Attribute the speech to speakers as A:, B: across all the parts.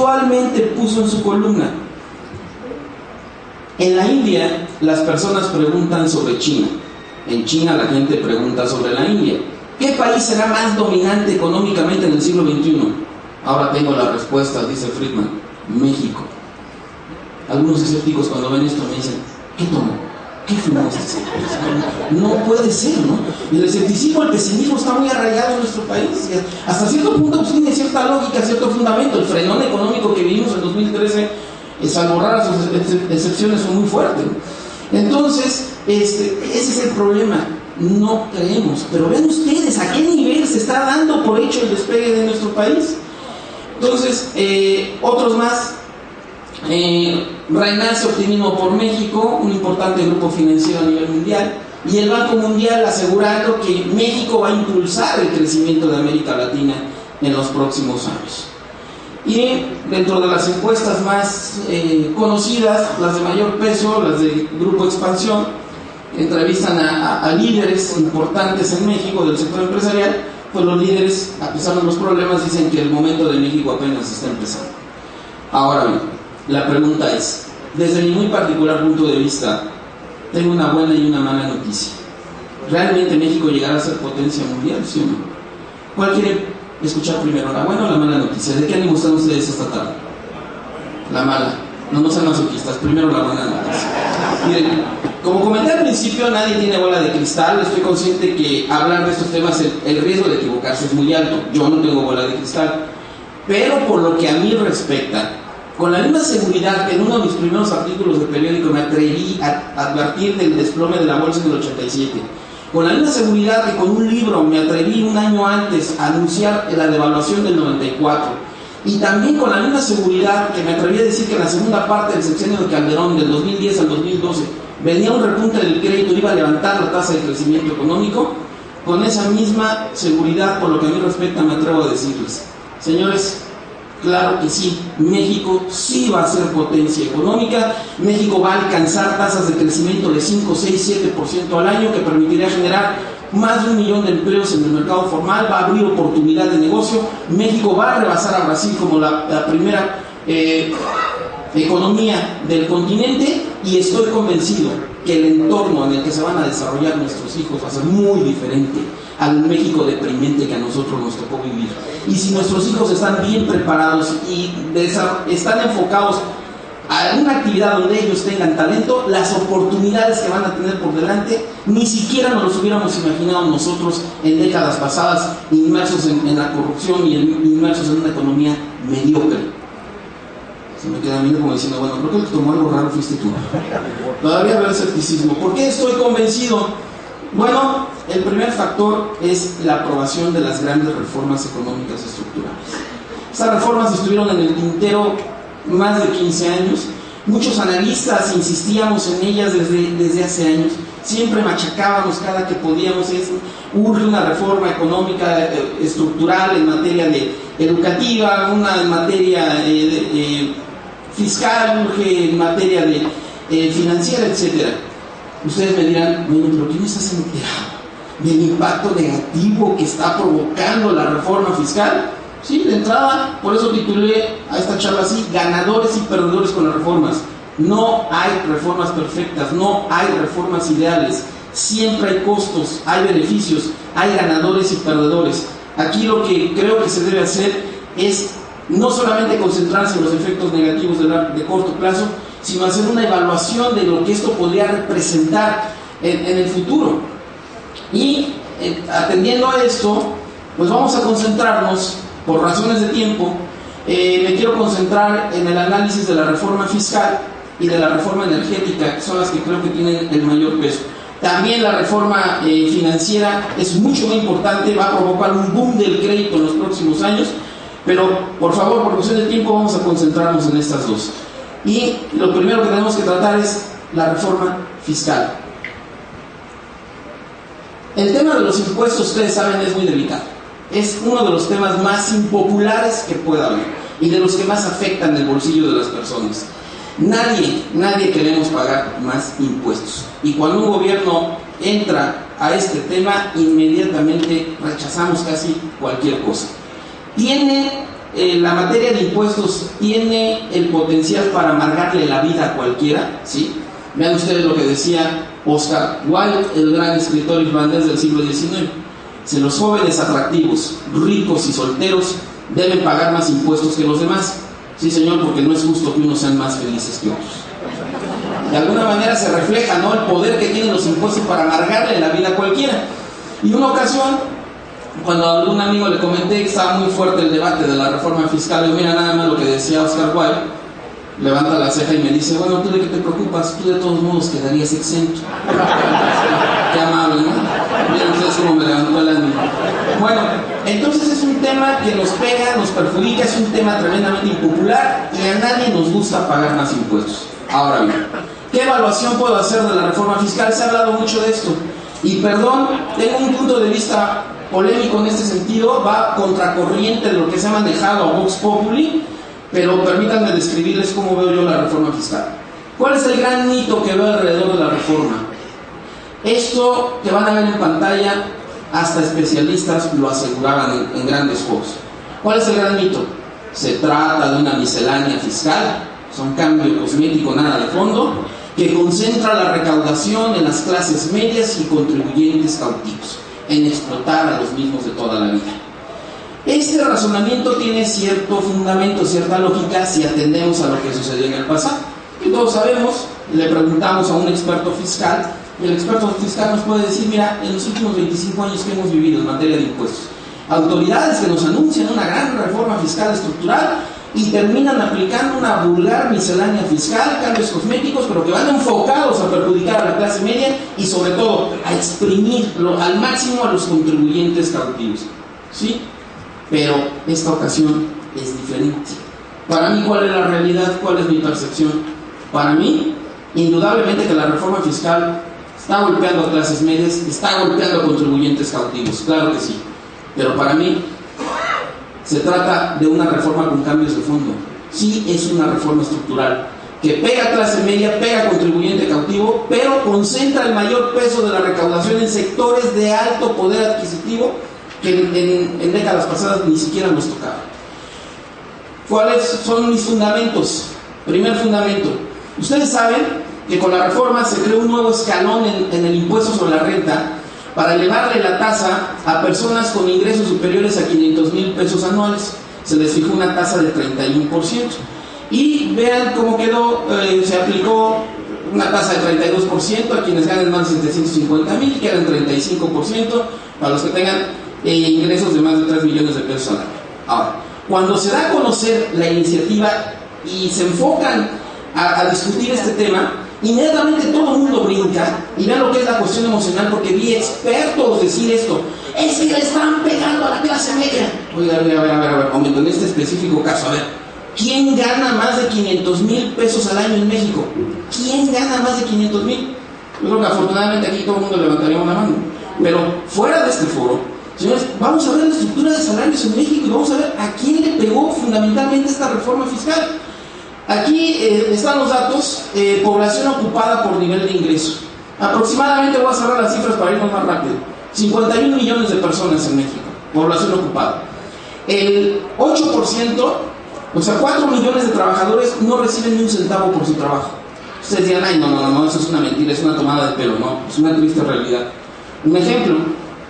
A: textualmente puso en su columna: en la India las personas preguntan sobre China, en China la gente pregunta sobre la India. ¿Qué país será más dominante económicamente en el siglo XXI? Ahora tengo la respuesta, dice Friedman: México. Algunos escépticos cuando ven esto me dicen: ¿qué tomó? ¿Qué fumó este señor? No puede ser, ¿no? El escepticismo, el pesimismo está muy arraigado en nuestro país. Hasta cierto punto pues, tiene cierta lógica, cierto fundamento. El frenón económico que vivimos en 2013, salvo raras excepciones, fue muy fuerte, ¿no? Entonces, ese es el problema. No creemos. Pero vean ustedes a qué nivel se está dando por hecho el despegue de nuestro país. Entonces, otros más. Renace optimismo por México, un importante grupo financiero a nivel mundial, y el Banco Mundial asegurando que México va a impulsar el crecimiento de América Latina en los próximos años. Y dentro de las encuestas más conocidas, las de mayor peso, las del Grupo Expansión, entrevistan a líderes importantes en México del sector empresarial, pues los líderes, a pesar de los problemas, dicen que el momento de México apenas está empezando. Ahora bien, la pregunta es, desde mi muy particular punto de vista, tengo una buena y una mala noticia. ¿Realmente México llegará a ser potencia mundial, sí o no? ¿Cuál quiere escuchar primero, la buena o la mala noticia? ¿De qué ánimo están ustedes esta tarde? La mala. No sean masoquistas, primero la buena noticia. Miren, como comenté al principio, nadie tiene bola de cristal. Estoy consciente que hablar de estos temas, el riesgo de equivocarse es muy alto. Yo no tengo bola de cristal. Pero por lo que a mí respecta, con la misma seguridad que en uno de mis primeros artículos de periódico me atreví a advertir del desplome de la bolsa en el 87, con la misma seguridad que con un libro me atreví un año antes a anunciar la devaluación del 94, y también con la misma seguridad que me atreví a decir que en la segunda parte del sexenio de Calderón, del 2010 al 2012, venía un repunte del crédito, iba a levantar la tasa de crecimiento económico, con esa misma seguridad, por lo que a mí respecta, me atrevo a decirles: señores, claro que sí, México sí va a ser potencia económica. México va a alcanzar tasas de crecimiento de 5, 6, 7% al año, que permitiría generar más de 1 millón de empleos en el mercado formal, va a abrir oportunidad de negocio. México va a rebasar a Brasil como la primera economía del continente, y estoy convencido que el entorno en el que se van a desarrollar nuestros hijos va a ser muy diferente al México deprimente que a nosotros nos tocó vivir. Y si nuestros hijos están bien preparados y están enfocados a una actividad donde ellos tengan talento, las oportunidades que van a tener por delante ni siquiera nos los hubiéramos imaginado nosotros en décadas pasadas, inmersos en la corrupción y inmersos en una economía mediocre. Se me queda viendo como diciendo: bueno, creo que el que tomó algo raro fuiste tú. Todavía veo escepticismo. ¿Por qué estoy convencido? Bueno, el primer factor es la aprobación de las grandes reformas económicas estructurales. Estas reformas estuvieron en el tintero más de 15 años. Muchos analistas insistíamos en ellas desde hace años. Siempre machacábamos cada que podíamos: urge una reforma económica estructural en materia educativa, una en materia fiscal, urge en materia financiera, etcétera. Ustedes me dirán: bueno, pero ¿quién está enterado del impacto negativo que está provocando la reforma fiscal? Sí, de entrada, por eso titulé a esta charla así: ganadores y perdedores con las reformas. No hay reformas perfectas, no hay reformas ideales. Siempre hay costos, hay beneficios, hay ganadores y perdedores. Aquí lo que creo que se debe hacer es no solamente concentrarse en los efectos negativos de corto plazo, sino hacer una evaluación de lo que esto podría representar en el futuro. Y atendiendo a esto, pues vamos a concentrarnos, por razones de tiempo, me quiero concentrar en el análisis de la reforma fiscal y de la reforma energética, que son las que creo que tienen el mayor peso. También la reforma financiera es mucho muy importante, va a provocar un boom del crédito en los próximos años, pero por favor, por cuestión de tiempo, vamos a concentrarnos en estas dos. Y lo primero que tenemos que tratar es la reforma fiscal. El tema de los impuestos, ustedes saben, es muy delicado. Es uno de los temas más impopulares que pueda haber y de los que más afectan el bolsillo de las personas. Nadie queremos pagar más impuestos. Y cuando un gobierno entra a este tema, inmediatamente rechazamos casi cualquier cosa. Tiene la materia de impuestos tiene el potencial para amargarle la vida a cualquiera, ¿sí? Vean ustedes lo que decía Oscar Wilde, el gran escritor irlandés del siglo XIX. Si los jóvenes atractivos, ricos y solteros deben pagar más impuestos que los demás. Sí, señor, porque no es justo que unos sean más felices que otros. De alguna manera se refleja, ¿no?, el poder que tienen los impuestos para amargarle la vida a cualquiera. Y una ocasión, cuando a algún amigo le comenté que estaba muy fuerte el debate de la reforma fiscal, yo, mira nada más lo que decía Oscar Wilde, levanta la ceja y me dice, bueno, ¿tú de qué te preocupas? Tú de todos modos quedarías exento. Qué amable, ¿no? Miren ustedes cómo me levantó el ánimo. Bueno, entonces es un tema que nos pega, nos perjudica, es un tema tremendamente impopular y a nadie nos gusta pagar más impuestos. Ahora bien, ¿qué evaluación puedo hacer de la reforma fiscal? Se ha hablado mucho de esto. Y perdón, tengo un punto de vista polémico en este sentido, va contracorriente de lo que se ha manejado a Vox Populi, pero permítanme describirles cómo veo yo la reforma fiscal. ¿Cuál es el gran mito que veo alrededor de la reforma? Esto que van a ver en pantalla, hasta especialistas lo aseguraban en grandes foros. ¿Cuál es el gran mito? Se trata de una miscelánea fiscal, es un cambio cosmético, nada de fondo, que concentra la recaudación en las clases medias y contribuyentes cautivos, en explotar a los mismos de toda la vida. Este razonamiento tiene cierto fundamento, cierta lógica, si atendemos a lo que sucedió en el pasado. Y todos sabemos, le preguntamos a un experto fiscal, y el experto fiscal nos puede decir, mira, en los últimos 25 años que hemos vivido en materia de impuestos, autoridades que nos anuncian una gran reforma fiscal estructural y terminan aplicando una vulgar miscelánea fiscal, cambios cosméticos, pero que van enfocados a perjudicar a la clase media y sobre todo a exprimirlo al máximo a los contribuyentes cautivos, ¿sí? Pero esta ocasión es diferente. Para mí, ¿cuál es la realidad? ¿Cuál es mi percepción? Para mí, indudablemente que la reforma fiscal está golpeando a clases medias, está golpeando a contribuyentes cautivos, claro que sí. Pero para mí, se trata de una reforma con cambios de fondo. Sí, es una reforma estructural que pega a clase media, pega a contribuyente cautivo, pero concentra el mayor peso de la recaudación en sectores de alto poder adquisitivo que en décadas pasadas ni siquiera nos tocaba. ¿Cuáles son mis fundamentos? Primer fundamento. Ustedes saben que con la reforma se creó un nuevo escalón en el impuesto sobre la renta para elevarle la tasa a personas con ingresos superiores a 500,000 pesos anuales. Se les fijó una tasa de 31%. Y vean cómo quedó, se aplicó una tasa de 32% a quienes ganen más de 750,000, quedan 35% para los que tengan ingresos de más de 3 millones de pesos al año. Ahora, cuando se da a conocer la iniciativa y se enfocan a discutir este tema, inmediatamente todo el mundo brinca y vean lo que es la cuestión emocional, porque vi expertos decir esto, es que le están pegando a la clase media. Oiga, a ver, momento, en este específico caso, a ver, ¿quién gana más de 500,000 pesos al año en México? ¿Quién gana más de 500,000? Yo creo que afortunadamente aquí todo el mundo levantaría una mano, pero fuera de este foro, señores, vamos a ver la estructura de salarios en México y vamos a ver a quién le pegó fundamentalmente esta reforma fiscal. Aquí están los datos, población ocupada por nivel de ingreso. Aproximadamente, voy a cerrar las cifras para irnos más rápido, 51 millones de personas en México, población ocupada. El 8%, o sea, 4 millones de trabajadores no reciben ni un centavo por su trabajo. Ustedes dirán, ay, no, eso es una mentira, es una tomada de pelo. No, es una triste realidad. Un ejemplo,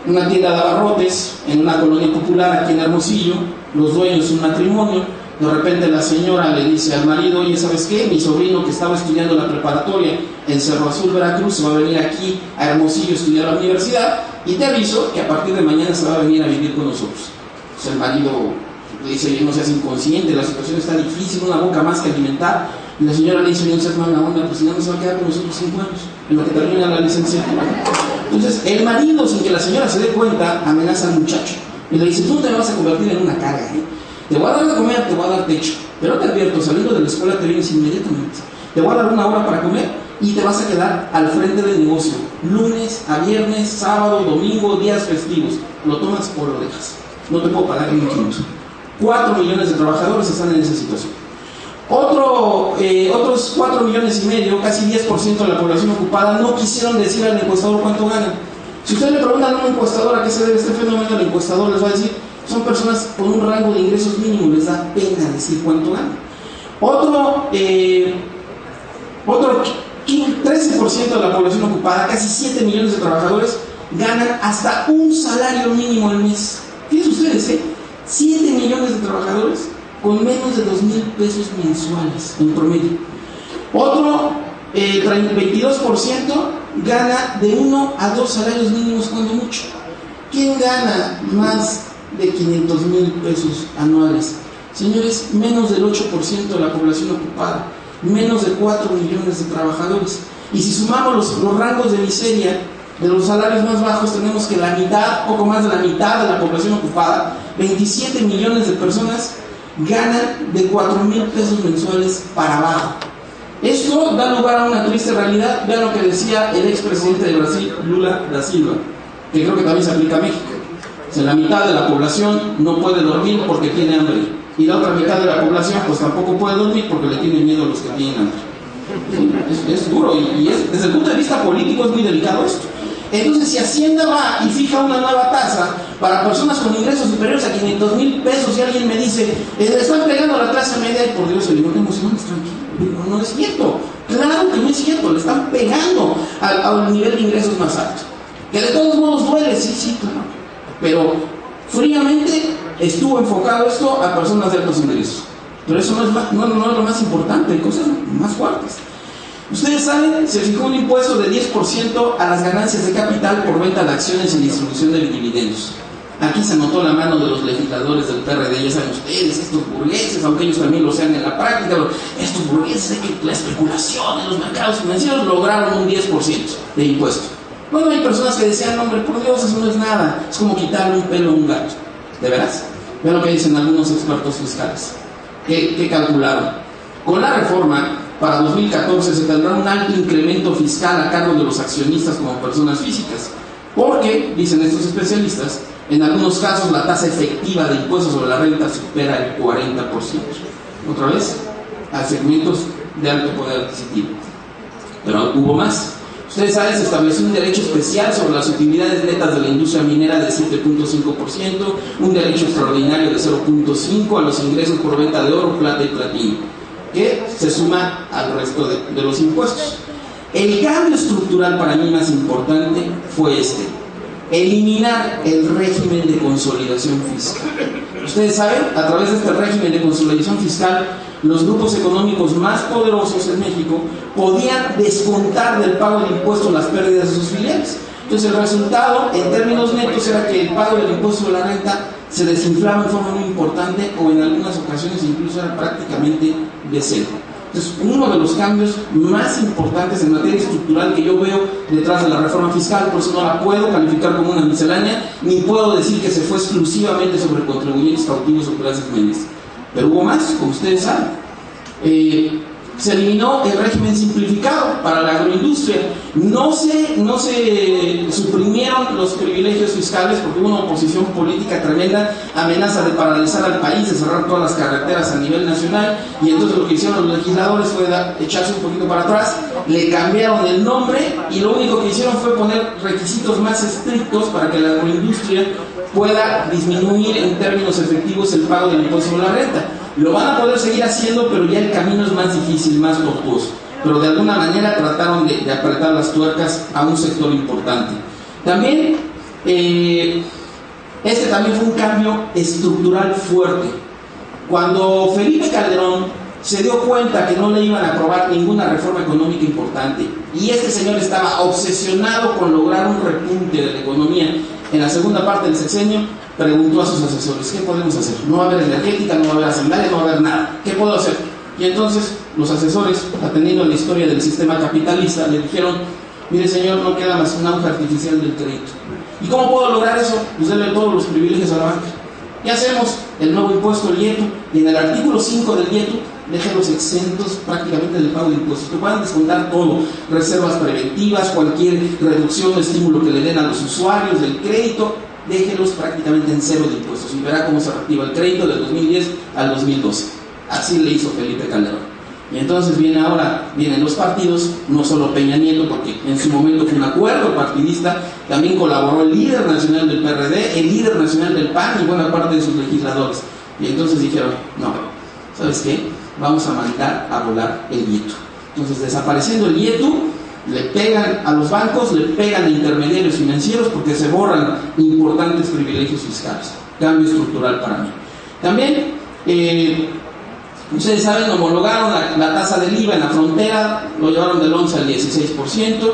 A: una tienda de abarrotes en una colonia popular aquí en Hermosillo, los dueños un matrimonio, de repente la señora le dice al marido, oye, ¿sabes qué? Mi sobrino que estaba estudiando la preparatoria en Cerro Azul, Veracruz, se va a venir aquí a Hermosillo a estudiar a la universidad y te aviso que a partir de mañana se va a venir a vivir con nosotros. Pues el marido le dice, oye, no seas inconsciente, la situación está difícil, una boca más que alimentar. Y la señora le dice, oye, no seas mala onda, pues si no, se va a quedar con nosotros 5 años, en lo que termina la licenciatura. Entonces, el marido, sin que la señora se dé cuenta, amenaza al muchacho y le dice, tú te vas a convertir en una carga, ¿eh? Te voy a dar de comer, te voy a dar techo, pero te advierto, saliendo de la escuela te vienes inmediatamente, te voy a dar una hora para comer y te vas a quedar al frente del negocio, lunes a viernes, sábado, domingo, días festivos, lo tomas o lo dejas, no te puedo pagar ni un quinto. 4 millones de trabajadores están en esa situación. Otros 4 millones y medio, casi 10% de la población ocupada, no quisieron decir al encuestador cuánto ganan. Si ustedes le preguntan a un encuestador a qué se debe este fenómeno, el encuestador les va a decir, Son personas con un rango de ingresos mínimo, les da pena decir cuánto ganan. Otro 13% de la población ocupada, casi 7 millones de trabajadores, ganan hasta un salario mínimo al mes. Fíjense ustedes, 7 millones de trabajadores con menos de 2,000 pesos mensuales en promedio. Otro 22% gana de 1 a 2 salarios mínimos cuando mucho. ¿Quién gana más de 500,000 pesos anuales? Señores, menos del 8% de la población ocupada, menos de 4 millones de trabajadores. Y si sumamos los rangos de miseria de los salarios más bajos, tenemos que la mitad, poco más de la mitad de la población ocupada, 27 millones de personas, ganan de 4,000 pesos mensuales para abajo. Esto da lugar a una triste realidad. Vean lo que decía el expresidente de Brasil, Lula da Silva, que creo que también se aplica a México. O sea, la mitad de la población no puede dormir porque tiene hambre, y la otra mitad de la población pues tampoco puede dormir porque le tienen miedo a los que tienen hambre. Es duro, y desde el punto de vista político es muy delicado esto. Entonces, si Hacienda va y fija una nueva tasa para personas con ingresos superiores a 500,000 pesos, y alguien me dice, están pegando a la clase media, y por Dios, le digo, no emociones, tranquilo, no es cierto. Claro que no es cierto, le están pegando al nivel de ingresos más alto. Que de todos modos duele, sí, claro. Pero fríamente estuvo enfocado esto a personas de altos ingresos. Pero eso no es lo más importante, hay cosas más fuertes. Ustedes saben, se fijó un impuesto de 10% a las ganancias de capital por venta de acciones y distribución de dividendos. Aquí se notó la mano de los legisladores del PRD, ya saben ustedes, estos burgueses, aunque ellos también lo sean en la práctica, estos burgueses de que la especulación en los mercados financieros lograron un 10% de impuesto. Bueno, hay personas que decían, hombre, por Dios, eso no es nada, es como quitarle un pelo a un gato. ¿De veras? Vean lo que dicen algunos expertos fiscales. ¿Qué calcularon? Con la reforma, para 2014 se tendrá un alto incremento fiscal a cargo de los accionistas como personas físicas, porque, dicen estos especialistas, en algunos casos la tasa efectiva de impuestos sobre la renta supera el 40%. Otra vez, a segmentos de alto poder adquisitivo. Pero hubo más. Ustedes saben, se estableció un derecho especial sobre las utilidades netas de la industria minera de 7.5%, un derecho extraordinario de 0.5% a los ingresos por venta de oro, plata y platino, que se suma al resto de los impuestos. El cambio estructural para mí más importante fue eliminar el régimen de consolidación fiscal. Ustedes saben, a través de este régimen de consolidación fiscal, los grupos económicos más poderosos en México podían descontar del pago de impuestos las pérdidas de sus filiales. Entonces el resultado en términos netos era que el pago del impuesto de la renta se desinflaba en forma muy importante, o en algunas ocasiones incluso era prácticamente de cero. Entonces, uno de los cambios más importantes en materia estructural que yo veo detrás de la reforma fiscal, por eso no la puedo calificar como una miscelánea, ni puedo decir que se fue exclusivamente sobre contribuyentes cautivos o clases medias. Pero hubo más, como ustedes saben. Se eliminó el régimen simplificado para la agroindustria. No se suprimieron los privilegios fiscales, porque hubo una oposición política tremenda, amenaza de paralizar al país, de cerrar todas las carreteras a nivel nacional, y entonces lo que hicieron los legisladores fue echarse un poquito para atrás, le cambiaron el nombre, y lo único que hicieron fue poner requisitos más estrictos para que la agroindustria pueda disminuir en términos efectivos el pago del impuesto sobre la renta. Lo van a poder seguir haciendo, pero ya el camino es más difícil, más tortuoso. Pero de alguna manera trataron de apretar las tuercas a un sector importante. También, también fue un cambio estructural fuerte. Cuando Felipe Calderón se dio cuenta que no le iban a aprobar ninguna reforma económica importante, y este señor estaba obsesionado con lograr un repunte de la economía en la segunda parte del sexenio, preguntó a sus asesores, ¿qué podemos hacer? No va a haber energética, no va a haber hacendaria, no va a haber nada. ¿Qué puedo hacer? Y entonces los asesores, atendiendo a la historia del sistema capitalista, le dijeron, mire señor, no queda más un auge artificial del crédito. ¿Y cómo puedo lograr eso? Pues darle todos los privilegios a la banca. ¿Qué hacemos? El nuevo impuesto, el IETU, y en el artículo 5 del IETU, déjenlos exentos prácticamente del pago de impuestos, que puedan descontar todo, reservas preventivas, cualquier reducción o estímulo que le den a los usuarios del crédito, déjenlos prácticamente en cero de impuestos, y verá cómo se reactiva el crédito del 2010 al 2012. Así le hizo Felipe Calderón. Y entonces vienen los partidos, no solo Peña Nieto, porque en su momento fue un acuerdo partidista, también colaboró el líder nacional del PRD, el líder nacional del PAN y buena parte de sus legisladores. Y entonces dijeron, no, ¿sabes qué? Vamos a mandar a volar el IETU. Entonces, desapareciendo el IETU, le pegan a los bancos, le pegan a intermediarios financieros porque se borran importantes privilegios fiscales. Cambio estructural para mí. También, ustedes saben, homologaron la tasa del IVA en la frontera, lo llevaron del 11 al 16%,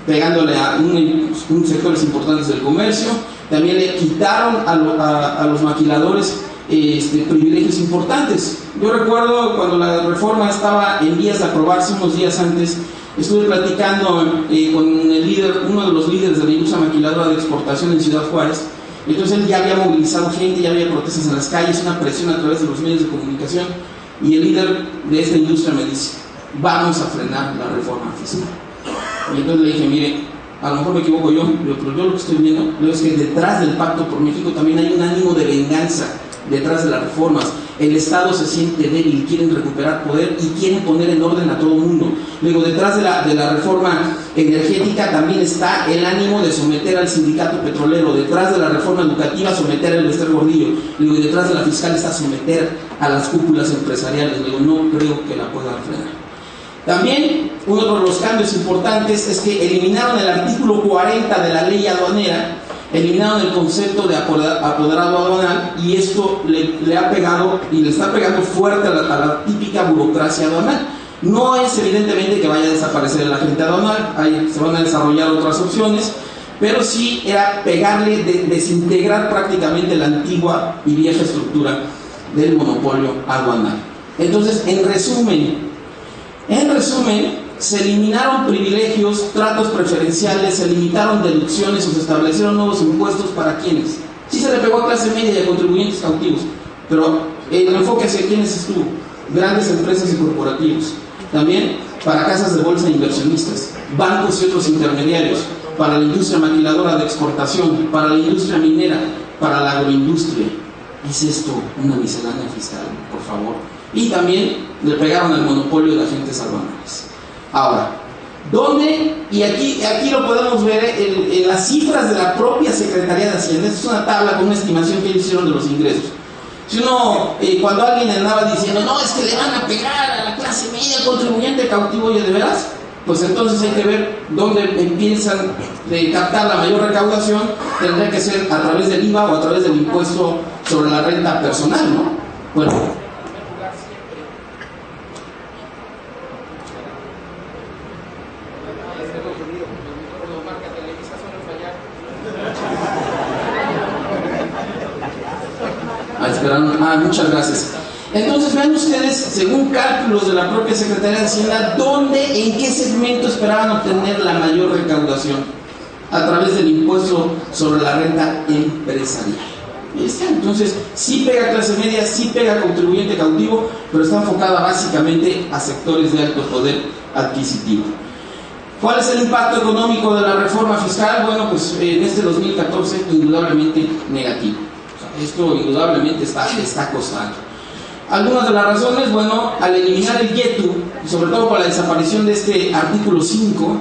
A: pegándole a un sectores importantes del comercio. También le quitaron a los maquiladores privilegios importantes. Yo recuerdo cuando la reforma estaba en vías de aprobarse, unos días antes, estuve platicando con uno de los líderes de la industria maquiladora de exportación en Ciudad Juárez. Entonces él ya había movilizado gente, ya había protestas en las calles, una presión a través de los medios de comunicación, y el líder de esta industria me dice, vamos a frenar la reforma fiscal. Y entonces le dije, mire, a lo mejor me equivoco yo, pero yo lo que estoy viendo es que detrás del Pacto por México también hay un ánimo de venganza detrás de las reformas. El Estado se siente débil, quieren recuperar poder y quieren poner en orden a todo el mundo. Luego, detrás de la reforma energética también está el ánimo de someter al sindicato petrolero. Detrás de la reforma educativa, someter al Bester Gordillo. Luego, detrás de la fiscal está someter a las cúpulas empresariales. Luego, no creo que la puedan frenar. También, uno de los cambios importantes es que eliminaron el artículo 40 de la ley aduanera, eliminaron el concepto de apoderado aduanal, y esto le ha pegado y le está pegando fuerte a la típica burocracia aduanal. No es evidentemente que vaya a desaparecer el agente aduanal, se van a desarrollar otras opciones, pero sí era pegarle, desintegrar prácticamente la antigua y vieja estructura del monopolio aduanal. Entonces, en resumen, se eliminaron privilegios, tratos preferenciales, se limitaron deducciones o se establecieron nuevos impuestos para quienes. Sí se le pegó a clase media y a contribuyentes cautivos, pero el enfoque hacia quienes estuvo: grandes empresas y corporativos. También para casas de bolsa e inversionistas, bancos y otros intermediarios, para la industria maquiladora de exportación, para la industria minera, para la agroindustria. ¿Es esto una miscelánea fiscal, por favor? Y también le pegaron al monopolio de agentes aduanales. Ahora, ¿dónde? Y aquí lo podemos ver en las cifras de la propia Secretaría de Hacienda. Esta es una tabla con una estimación que ellos hicieron de los ingresos. Si uno, cuando alguien andaba diciendo, no, es que le van a pegar a la clase media, contribuyente cautivo, oye, ¿de veras? Pues entonces hay que ver dónde empiezan a captar la mayor recaudación. Tendría que ser a través del IVA o a través del impuesto sobre la renta personal, ¿no? Bueno, muchas gracias. Entonces, vean ustedes, según cálculos de la propia Secretaría de Hacienda, en qué segmento esperaban obtener la mayor recaudación a través del impuesto sobre la renta empresarial. Entonces, sí pega clase media, sí pega contribuyente cautivo, pero está enfocada básicamente a sectores de alto poder adquisitivo. ¿Cuál es el impacto económico de la reforma fiscal? Bueno, pues en este 2014 indudablemente negativo. Esto indudablemente está costando. Algunas de las razones, bueno, al eliminar el IETU, sobre todo con la desaparición de este artículo 5,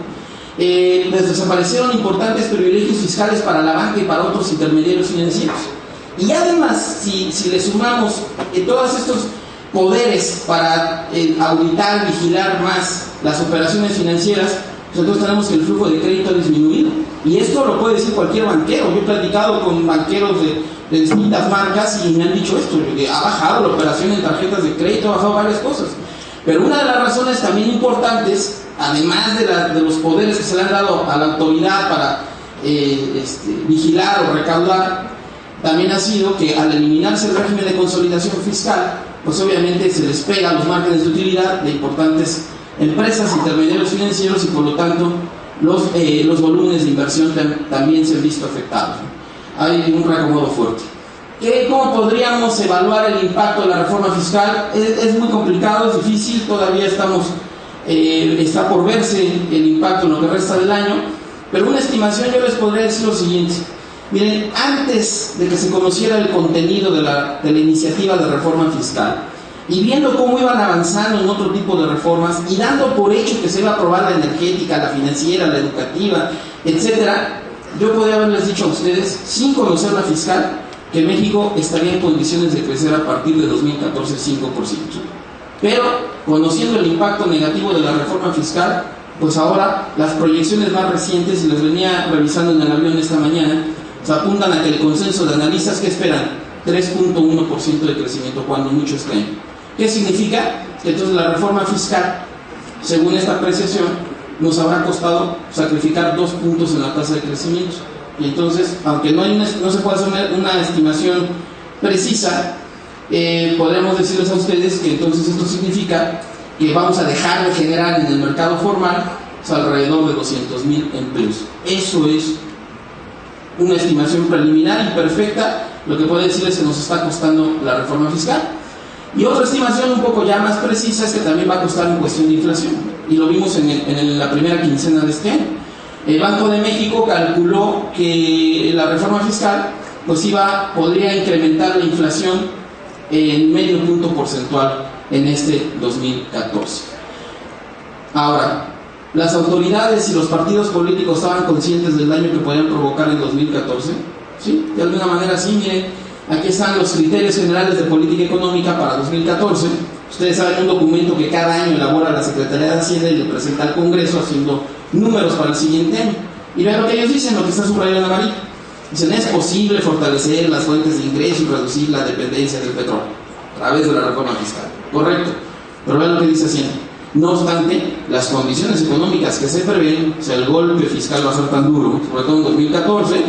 A: les desaparecieron importantes privilegios fiscales para la banca y para otros intermediarios financieros. Y además, si le sumamos todos estos poderes para auditar, vigilar más las operaciones financieras, pues entonces tenemos que el flujo de crédito ha disminuido. Y esto lo puede decir cualquier banquero. Yo he platicado con banqueros de distintas marcas y me han dicho esto, que ha bajado la operación en tarjetas de crédito, ha bajado varias cosas. Pero una de las razones también importantes, además de los poderes que se le han dado a la autoridad para vigilar o recaudar, también ha sido que al eliminarse el régimen de consolidación fiscal, pues obviamente se les pega a los márgenes de utilidad de importantes empresas, intermediarios financieros, y por lo tanto los volúmenes de inversión también se han visto afectados. Hay un reacomodo fuerte. ¿Cómo podríamos evaluar el impacto de la reforma fiscal? Es muy complicado, es difícil, todavía está por verse el impacto en lo que resta del año, pero una estimación yo les podría decir lo siguiente. Miren, antes de que se conociera el contenido de la iniciativa de reforma fiscal, y viendo cómo iban avanzando en otro tipo de reformas y dando por hecho que se iba a aprobar la energética, la financiera, la educativa, etcétera, yo podría haberles dicho a ustedes, sin conocer la fiscal, que México estaría en condiciones de crecer a partir de 2014 5%. Pero, conociendo el impacto negativo de la reforma fiscal, pues ahora las proyecciones más recientes, y las venía revisando en el avión esta mañana, se apuntan a que el consenso de analistas que esperan 3.1% de crecimiento, cuando mucho este año. ¿Qué significa? Que entonces la reforma fiscal, según esta apreciación, nos habrá costado sacrificar 2 puntos en la tasa de crecimiento. Y entonces, aunque no se puede hacer una estimación precisa, podremos decirles a ustedes que entonces esto significa que vamos a dejar de generar en el mercado formal alrededor de 200,000 empleos. Eso es una estimación preliminar y perfecta. Lo que puede decirles es que nos está costando la reforma fiscal. Y otra estimación un poco ya más precisa es que también va a costar en cuestión de inflación, y lo vimos en la primera quincena de este año. El Banco de México calculó que la reforma fiscal pues podría incrementar la inflación en medio punto porcentual en este 2014. Ahora, las autoridades y los partidos políticos estaban conscientes del daño que podían provocar en 2014, ¿sí? De alguna manera sí. Miren, aquí están los criterios generales de política económica para 2014. Ustedes saben, un documento que cada año elabora la Secretaría de Hacienda y le presenta al Congreso haciendo números para el siguiente año. Y vean lo que ellos dicen, lo que está subrayado en amarillo. Dicen, es posible fortalecer las fuentes de ingreso y reducir la dependencia del petróleo a través de la reforma fiscal. Correcto. Pero vean lo que dice Hacienda. No obstante, las condiciones económicas que se prevén, o sea, el golpe fiscal va a ser tan duro, sobre todo en 2014,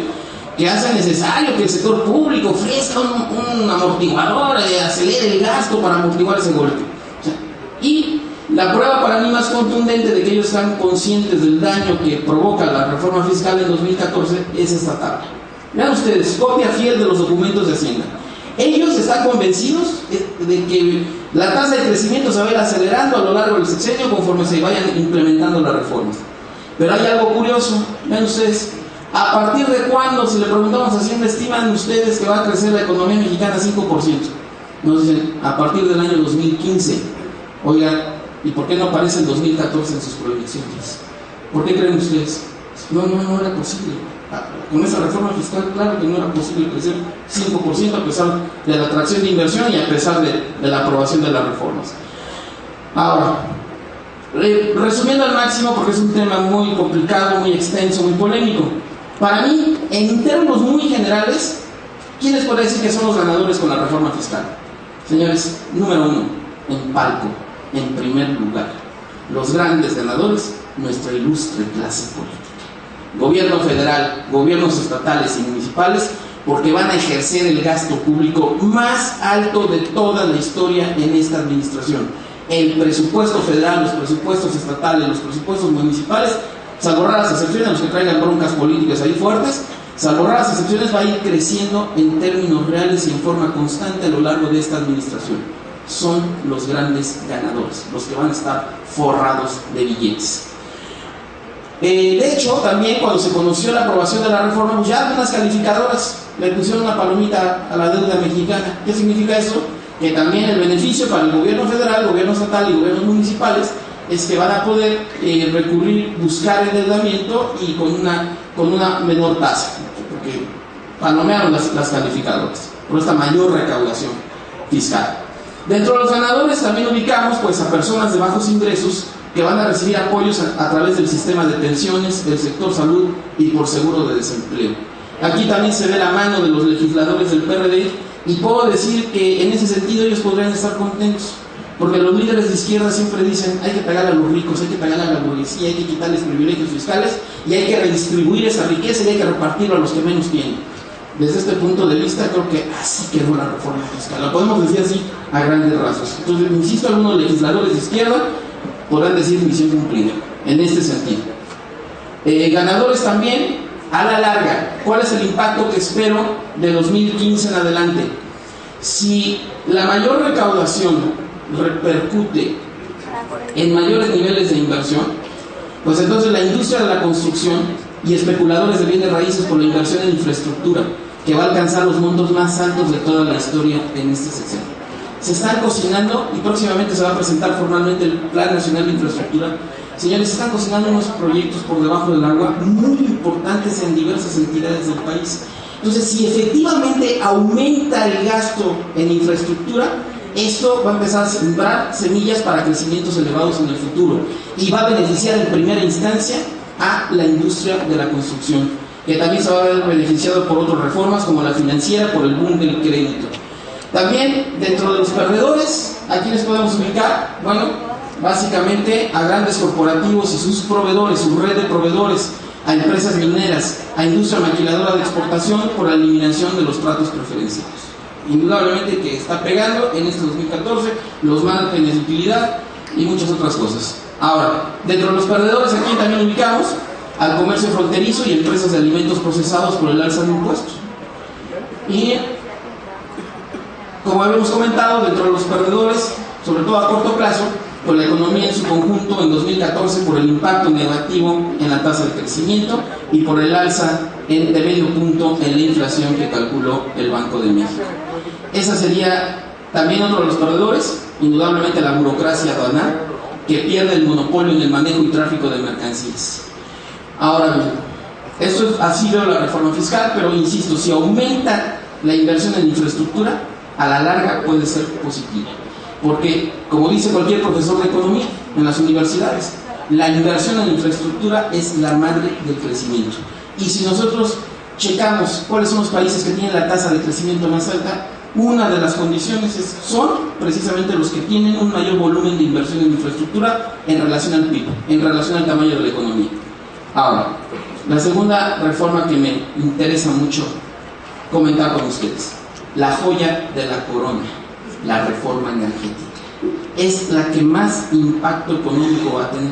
A: que hace necesario que el sector público ofrezca un amortiguador, acelere el gasto para amortiguar ese golpe. O sea, y la prueba para mí más contundente de que ellos están conscientes del daño que provoca la reforma fiscal en 2014 es esta tabla. Vean ustedes, copia fiel de los documentos de Hacienda. Ellos están convencidos de que la tasa de crecimiento se va a ir acelerando a lo largo del sexenio conforme se vayan implementando las reformas. Pero hay algo curioso, vean ustedes, ¿a partir de cuándo, si le preguntamos a Hacienda, estiman ustedes que va a crecer la economía mexicana 5%? Nos dicen, a partir del año 2015. Oiga, ¿y por qué no aparece el 2014 en sus proyecciones? ¿Por qué creen ustedes? No era posible. Con esa reforma fiscal, claro que no era posible crecer 5% a pesar de la atracción de inversión y a pesar de la aprobación de las reformas. Ahora, resumiendo al máximo, porque es un tema muy complicado, muy extenso, muy polémico. Para mí, en términos muy generales, ¿quién les puede decir que son los ganadores con la reforma fiscal? Señores, número 1, en palco, en primer lugar. Los grandes ganadores, nuestra ilustre clase política. Gobierno federal, gobiernos estatales y municipales, porque van a ejercer el gasto público más alto de toda la historia en esta administración. El presupuesto federal, los presupuestos estatales, los presupuestos municipales, salvo raras excepciones, los que traigan broncas políticas ahí fuertes, salvo raras excepciones, va a ir creciendo en términos reales y en forma constante a lo largo de esta administración. Son los grandes ganadores, los que van a estar forrados de billetes. De hecho, también cuando se conoció la aprobación de la reforma, pues ya algunas calificadoras le pusieron una palomita a la deuda mexicana. ¿Qué significa eso? Que también el beneficio para el gobierno federal, el gobierno estatal y gobiernos municipales es que van a poder buscar endeudamiento y con una menor tasa, porque palomearon las calificadoras por esta mayor recaudación fiscal. Dentro de los ganadores también ubicamos pues a personas de bajos ingresos que van a recibir apoyos a través del sistema de pensiones, del sector salud y por seguro de desempleo. Aquí también se ve la mano de los legisladores del PRD y puedo decir que en ese sentido ellos podrían estar contentos, porque los líderes de izquierda siempre dicen hay que pagar a los ricos, hay que pagar a la burguesía, hay que quitarles privilegios fiscales y hay que redistribuir esa riqueza y hay que repartirlo a los que menos tienen. Desde este punto de vista creo que así quedó la reforma fiscal, lo podemos decir así a grandes rasgos. Entonces, insisto, algunos legisladores de izquierda podrán decir misión cumplida en este sentido. Ganadores también a la larga. ¿Cuál es el impacto que espero de 2015 en adelante? Si la mayor recaudación repercute en mayores niveles de inversión, pues entonces la industria de la construcción y especuladores de bienes raíces por la inversión en infraestructura, que va a alcanzar los montos más altos de toda la historia en este sexenio. se están cocinando y próximamente se va a presentar formalmente el Plan Nacional de Infraestructura. Señores, se están cocinando unos proyectos por debajo del agua muy importantes en diversas entidades del país. Entonces, si efectivamente aumenta el gasto en infraestructura, esto va a empezar a sembrar semillas para crecimientos elevados en el futuro y va a beneficiar en primera instancia a la industria de la construcción, que también se va a ver beneficiado por otras reformas como la financiera, por el boom del crédito. También, dentro de los perdedores, ¿a quiénes podemos ubicar? Bueno, básicamente a grandes corporativos y sus proveedores, su red de proveedores, a empresas mineras, a industria maquiladora de exportación por la eliminación de los tratos preferenciales. Indudablemente que está pegando en este 2014 los márgenes de utilidad y muchas otras cosas. Ahora, dentro de los perdedores, aquí también ubicamos al comercio fronterizo y empresas de alimentos procesados por el alza de impuestos. Y, como habíamos comentado, dentro de los perdedores, sobre todo a corto plazo, con la economía en su conjunto en 2014 por el impacto negativo en la tasa de crecimiento y por el alza de medio punto en la inflación que calculó el Banco de México. Esa sería también otro de los perdedores, indudablemente la burocracia aduanal, que pierde el monopolio en el manejo y tráfico de mercancías. Ahora bien, esto así veo la reforma fiscal, pero insisto, si aumenta la inversión en infraestructura, a la larga puede ser positivo. Porque, como dice cualquier profesor de economía en las universidades, la inversión en infraestructura es la madre del crecimiento. Y si nosotros checamos cuáles son los países que tienen la tasa de crecimiento más alta, una de las condiciones son precisamente los que tienen un mayor volumen de inversión en infraestructura en relación al PIB, en relación al tamaño de la economía. Ahora, la segunda reforma que me interesa mucho comentar con ustedes, la joya de la corona, la reforma energética. Es la que más impacto económico va a tener.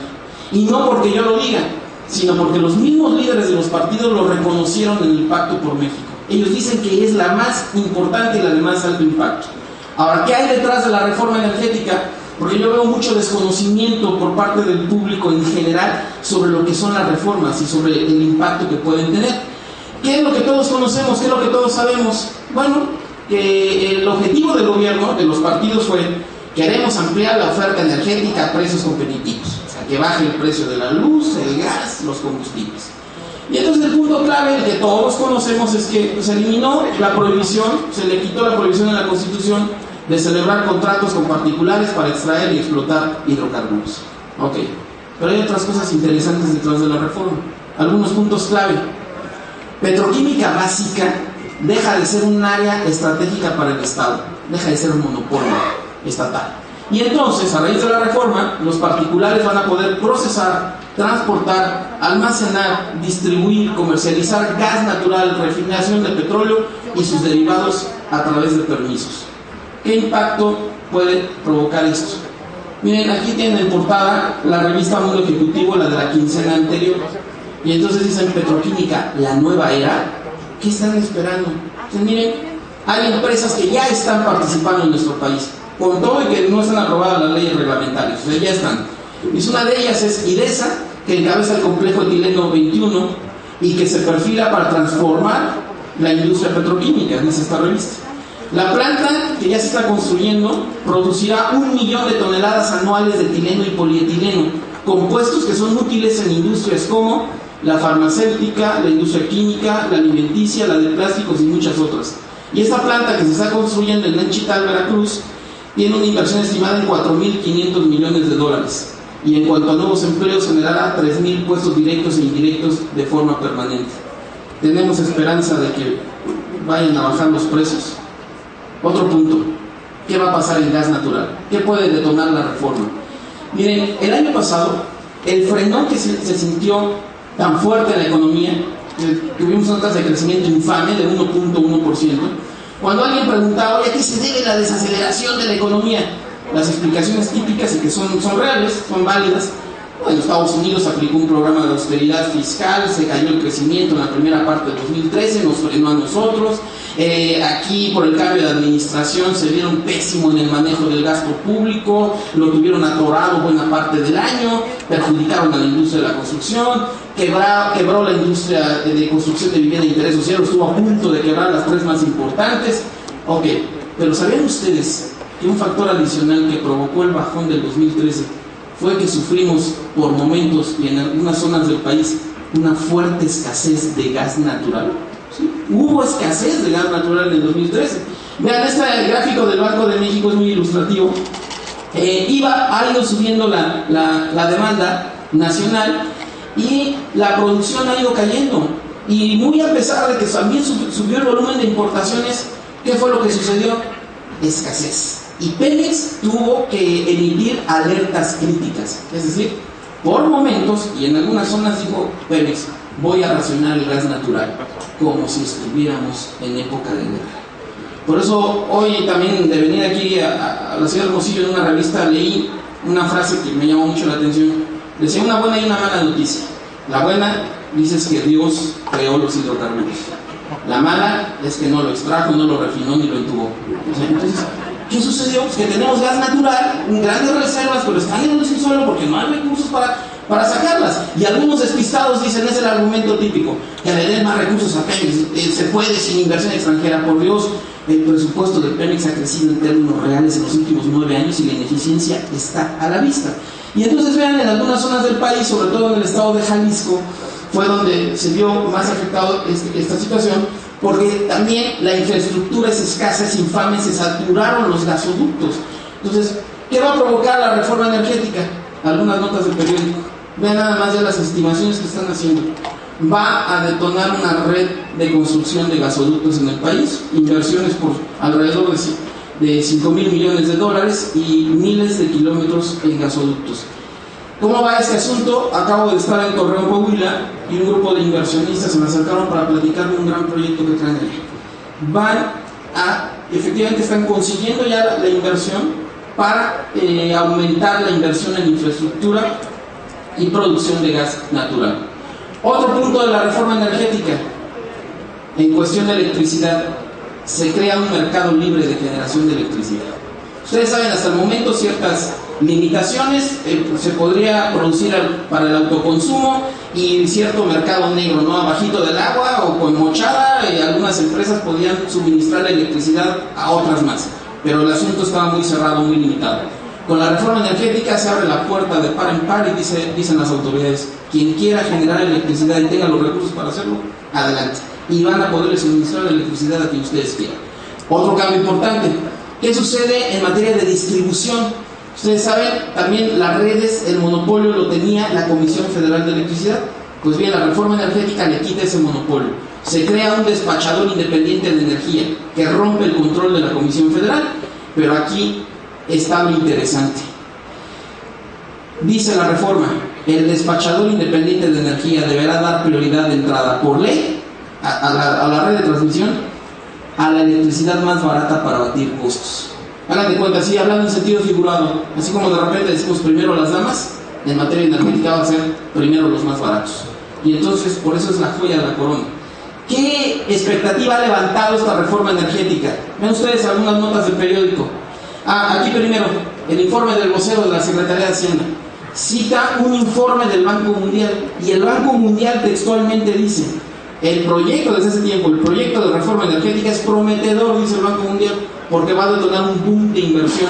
A: Y no porque yo lo diga, sino porque los mismos líderes de los partidos lo reconocieron en el Pacto por México. Ellos dicen que es la más importante y la de más alto impacto. Ahora, ¿qué hay detrás de la reforma energética? Porque yo veo mucho desconocimiento por parte del público en general sobre lo que son las reformas y sobre el impacto que pueden tener. ¿Qué es lo que todos conocemos? ¿Qué es lo que todos sabemos? Bueno, que el objetivo del gobierno, de los partidos, fue: queremos ampliar la oferta energética a precios competitivos, o sea, que baje el precio de la luz, el gas, los combustibles. Y entonces el punto clave, el que todos conocemos, es que se eliminó la prohibición, se le quitó la prohibición en la Constitución de celebrar contratos con particulares para extraer y explotar hidrocarburos. Ok, pero hay otras cosas interesantes detrás de la reforma. Algunos puntos clave. Petroquímica básica deja de ser un área estratégica para el Estado, deja de ser un monopolio estatal. Y entonces, a raíz de la reforma, los particulares van a poder procesar, transportar, almacenar, distribuir, comercializar gas natural, refinación de petróleo y sus derivados a través de permisos. ¿Qué impacto puede provocar esto? Miren, aquí tienen en portada la revista Mundo Ejecutivo, la de la quincena anterior. Y entonces dicen: petroquímica, la nueva era. ¿Qué están esperando? Entonces, miren, hay empresas que ya están participando en nuestro país, con todo y que no están aprobadas las leyes reglamentarias, o sea, ya están. Y una de ellas es IDESA, que encabeza el complejo etileno 21 y que se perfila para transformar la industria petroquímica, dice esta revista. La planta que ya se está construyendo producirá 1 millón de toneladas anuales de etileno y polietileno, compuestos que son útiles en industrias como la farmacéutica, la industria química, la alimenticia, la de plásticos y muchas otras. Y esta planta que se está construyendo en Nenchital, Veracruz, tiene una inversión estimada en $4.500 millones. Y en cuanto a nuevos empleos, generará 3.000 puestos directos e indirectos de forma permanente. Tenemos esperanza de que vayan a bajar los precios. Otro punto: ¿qué va a pasar en gas natural? ¿Qué puede detonar la reforma? Miren, el año pasado, el frenón que se sintió tan fuerte en la economía, tuvimos una tasa de crecimiento infame de 1.1%. Cuando alguien preguntaba: oye, ¿a qué se debe la desaceleración de la economía? Las explicaciones típicas, y que son reales, son válidas. Bueno, Estados Unidos aplicó un programa de austeridad fiscal, se cayó el crecimiento en la primera parte del 2013, nos frenó a nosotros. Aquí, por el cambio de administración, se vieron pésimo en el manejo del gasto público, lo tuvieron atorado buena parte del año, perjudicaron a la industria de la construcción, quebró la industria de construcción de vivienda de interés social, estuvo a punto de quebrar las tres más importantes. Ok, pero ¿sabían ustedes que un factor adicional que provocó el bajón del 2013 fue que sufrimos por momentos y en algunas zonas del país una fuerte escasez de gas natural. ¿Sí? Hubo escasez de gas natural en el 2013. Vean, este gráfico del Banco de México es muy ilustrativo. Ha ido subiendo la demanda nacional y la producción ha ido cayendo. Y muy a pesar de que también subió el volumen de importaciones, ¿qué fue lo que sucedió? Escasez. Y Pemex tuvo que emitir alertas críticas. Es decir, por momentos, y en algunas zonas dijo Pemex, voy a racionar el gas natural, como si estuviéramos en época de guerra. Por eso hoy también de venir aquí a la ciudad de Hermosillo, en una revista leí una frase que me llamó mucho la atención. Decía una buena y una mala noticia. La buena dice es que Dios creó los hidrocarburos. La mala es que no lo extrajo, no lo refinó ni lo entubó. Entonces, ¿qué sucedió? Pues que tenemos gas natural, grandes reservas, pero están en el subsuelo porque no hay recursos para sacarlas. Y algunos despistados dicen, es el argumento típico, que le den más recursos a Pemex, se puede sin inversión extranjera. Por Dios, el presupuesto de Pemex ha crecido en términos reales en los últimos 9 años y la ineficiencia está a la vista. Y entonces vean, en algunas zonas del país, sobre todo en el estado de Jalisco, fue donde se vio más afectado esta situación, porque también la infraestructura es escasa, es infame, se saturaron los gasoductos. Entonces, ¿qué va a provocar la reforma energética? Algunas notas del periódico. Vean nada más ya las estimaciones que están haciendo. Va a detonar una red de construcción de gasoductos en el país, inversiones por alrededor de 5,000 millones de dólares y miles de kilómetros en gasoductos. ¿Cómo va este asunto? Acabo de estar en Torreón, Coahuila, y un grupo de inversionistas se me acercaron para platicarme un gran proyecto que traen allá. Efectivamente están consiguiendo ya la inversión para aumentar la inversión en infraestructura y producción de gas natural. Otro punto de la reforma energética, en cuestión de electricidad, se crea un mercado libre de generación de electricidad. Ustedes saben hasta el momento ciertas limitaciones, se podría producir para el autoconsumo y cierto mercado negro, ¿no? Abajito del agua o con mochada, algunas empresas podían suministrar la electricidad a otras más, pero el asunto estaba muy cerrado, muy limitado. Con la reforma energética se abre la puerta de par en par y dicen las autoridades, quien quiera generar electricidad y tenga los recursos para hacerlo, adelante. Y van a poder suministrar la electricidad a quien ustedes quieran. Otro cambio importante, ¿qué sucede en materia de distribución? Ustedes saben, también las redes, el monopolio lo tenía la Comisión Federal de Electricidad. Pues bien, la reforma energética le quita ese monopolio. Se crea un despachador independiente de energía que rompe el control de la Comisión Federal, pero aquí está lo interesante. Dice la reforma, el despachador independiente de energía deberá dar prioridad de entrada por ley a la red de transmisión a la electricidad más barata para abatir costos. Hagan de cuenta, así hablando en sentido figurado, así como de repente decimos primero las damas, en materia energética va a ser primero los más baratos. Y entonces, por eso es la joya de la corona. ¿Qué expectativa ha levantado esta reforma energética? Ven ustedes algunas notas del periódico. Aquí primero, el informe del vocero de la Secretaría de Hacienda. Cita un informe del Banco Mundial, y el Banco Mundial textualmente dice, el proyecto desde ese tiempo, el proyecto de reforma energética es prometedor, dice el Banco Mundial, porque va a detonar un boom de inversión.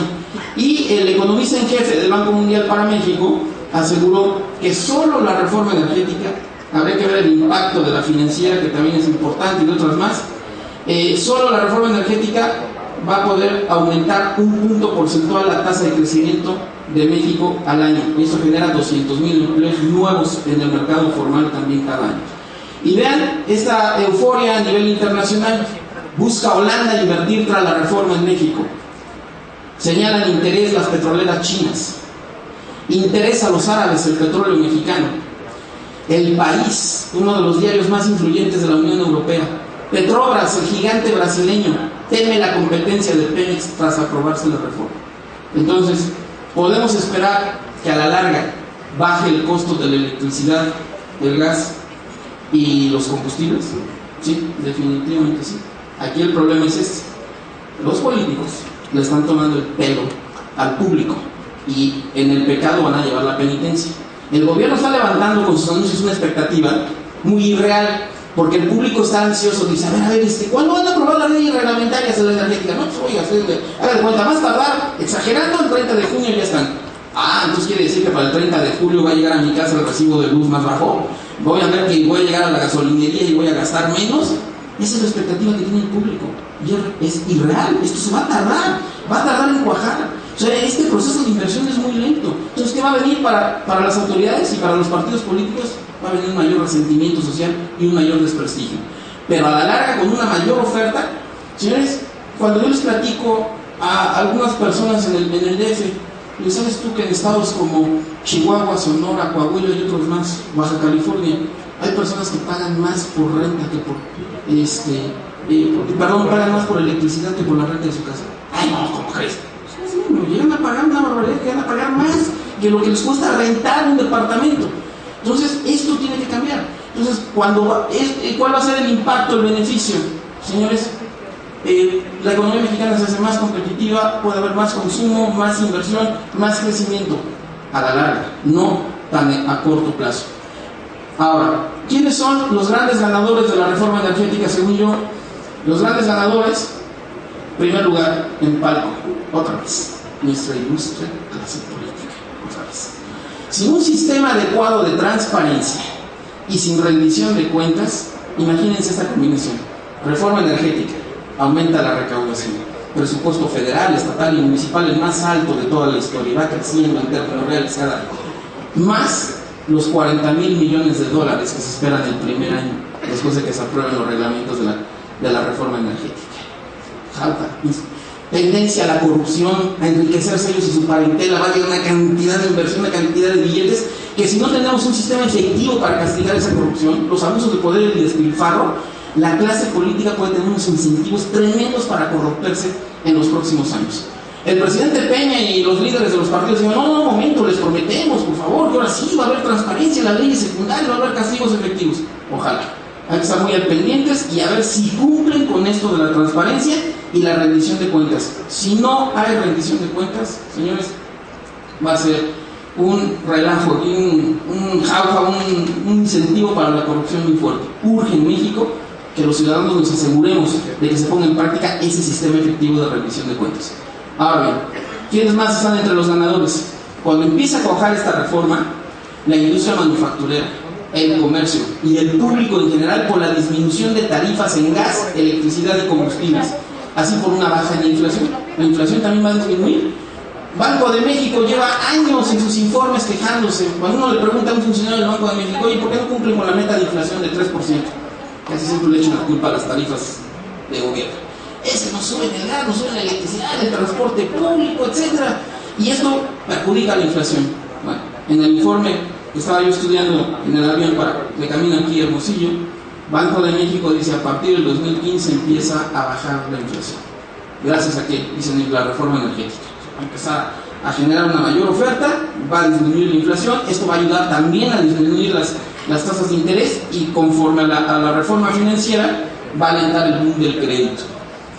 A: Y el economista en jefe del Banco Mundial para México aseguró que solo la reforma energética, habría que ver el impacto de la financiera, que también es importante, y de otras más, solo la reforma energética va a poder aumentar un punto porcentual la tasa de crecimiento de México al año. Y eso genera 200,000 empleos nuevos en el mercado formal también cada año. Y vean esta euforia a nivel internacional. Busca Holanda invertir tras la reforma en México. Señalan interés las petroleras chinas. Interesa a los árabes el petróleo mexicano. El País, uno de los diarios más influyentes de la Unión Europea. Petrobras, el gigante brasileño, teme la competencia de Pemex tras aprobarse la reforma. Entonces, podemos esperar que a la larga baje el costo de la electricidad, del gas y los combustibles. Sí, definitivamente sí. Aquí el problema es este: los políticos le están tomando el pelo al público y en el pecado van a llevar la penitencia. El gobierno está levantando con sus anuncios una expectativa muy irreal, porque el público está ansioso, dice, a ver, ¿cuándo van a aprobar las leyes reglamentarias de la energética? No, pues oiga, haga de cuenta, más tardar, exagerando, el 30 de junio ya están. Ah, entonces quiere decir que para el 30 de julio va a llegar a mi casa el recibo de luz más bajo, voy a ver que voy a llegar a la gasolinería y voy a gastar menos. Esa es la expectativa que tiene el público, y es irreal, esto se va a tardar en cuajar. O sea, este proceso de inversión es muy lento. Entonces, ¿qué va a venir para las autoridades y para los partidos políticos? Va a venir un mayor resentimiento social y un mayor desprestigio. Pero a la larga, con una mayor oferta, señores, cuando yo les platico a algunas personas en el DF, ¿y sabes tú que en estados como Chihuahua, Sonora, Coahuila y otros más, Baja California, hay personas que pagan más por renta que pagan más por electricidad que por la renta de su casa? Ay, no, ¿cómo crees? Llegan a pagar una barbaridad, llegan a pagar más que lo que les cuesta rentar un departamento. Entonces, esto tiene que cambiar. Entonces, ¿cuál va a ser el impacto, el beneficio? Señores, la economía mexicana se hace más competitiva, puede haber más consumo, más inversión, más crecimiento a la larga, no tan a corto plazo. Ahora, ¿quiénes son los grandes ganadores de la reforma energética según yo? Los grandes ganadores, en primer lugar, en palco, otra vez, nuestra ilustre clase política, otra vez. Sin un sistema adecuado de transparencia y sin rendición de cuentas, imagínense esta combinación: reforma energética, aumenta la recaudación, presupuesto federal, estatal y municipal el más alto de toda la historia, va creciendo en términos reales cada año, más los 40,000 millones de dólares que se esperan el primer año después de que se aprueben los reglamentos de la reforma energética. Tendencia a la corrupción, a enriquecerse ellos y su parentela, va a llegar una cantidad de inversión, una cantidad de billetes, que si no tenemos un sistema efectivo para castigar esa corrupción, los abusos de poder y el despilfarro, la clase política puede tener unos incentivos tremendos para corromperse en los próximos años. El presidente Peña y los líderes de los partidos dicen, no, un momento, les prometemos, por favor, que ahora sí va a haber transparencia en las leyes secundarias, va a haber castigos efectivos. Ojalá. Hay que estar muy al pendientes y a ver si cumplen con esto de la transparencia y la rendición de cuentas. Si no hay rendición de cuentas, señores, va a ser un relajo, un jauja, un incentivo para la corrupción muy fuerte. Urge en México que los ciudadanos nos aseguremos de que se ponga en práctica ese sistema efectivo de rendición de cuentas. Ahora bien, ¿quiénes más están entre los ganadores? Cuando empieza a cuajar esta reforma, la industria manufacturera, el comercio y el público en general, por la disminución de tarifas en gas, electricidad y combustibles, así por una baja en la inflación. La inflación también va a disminuir. Banco de México lleva años en sus informes quejándose. Cuando uno le pregunta a un funcionario del Banco de México, oye, ¿por qué no cumplen con la meta de inflación de 3%? Casi siempre le echan la culpa a las tarifas de gobierno. Es que nos suben el gas, nos suben la electricidad, el transporte público, etc. Y esto perjudica a la inflación. Bueno, en el informe que estaba yo estudiando en el avión de camino aquí a Hermosillo, Banco de México dice a partir del 2015 empieza a bajar la inflación. Gracias a que dicen la reforma energética. Va a empezar a generar una mayor oferta, va a disminuir la inflación, esto va a ayudar también a disminuir las tasas de interés y conforme a la reforma financiera va a alentar el boom del crédito.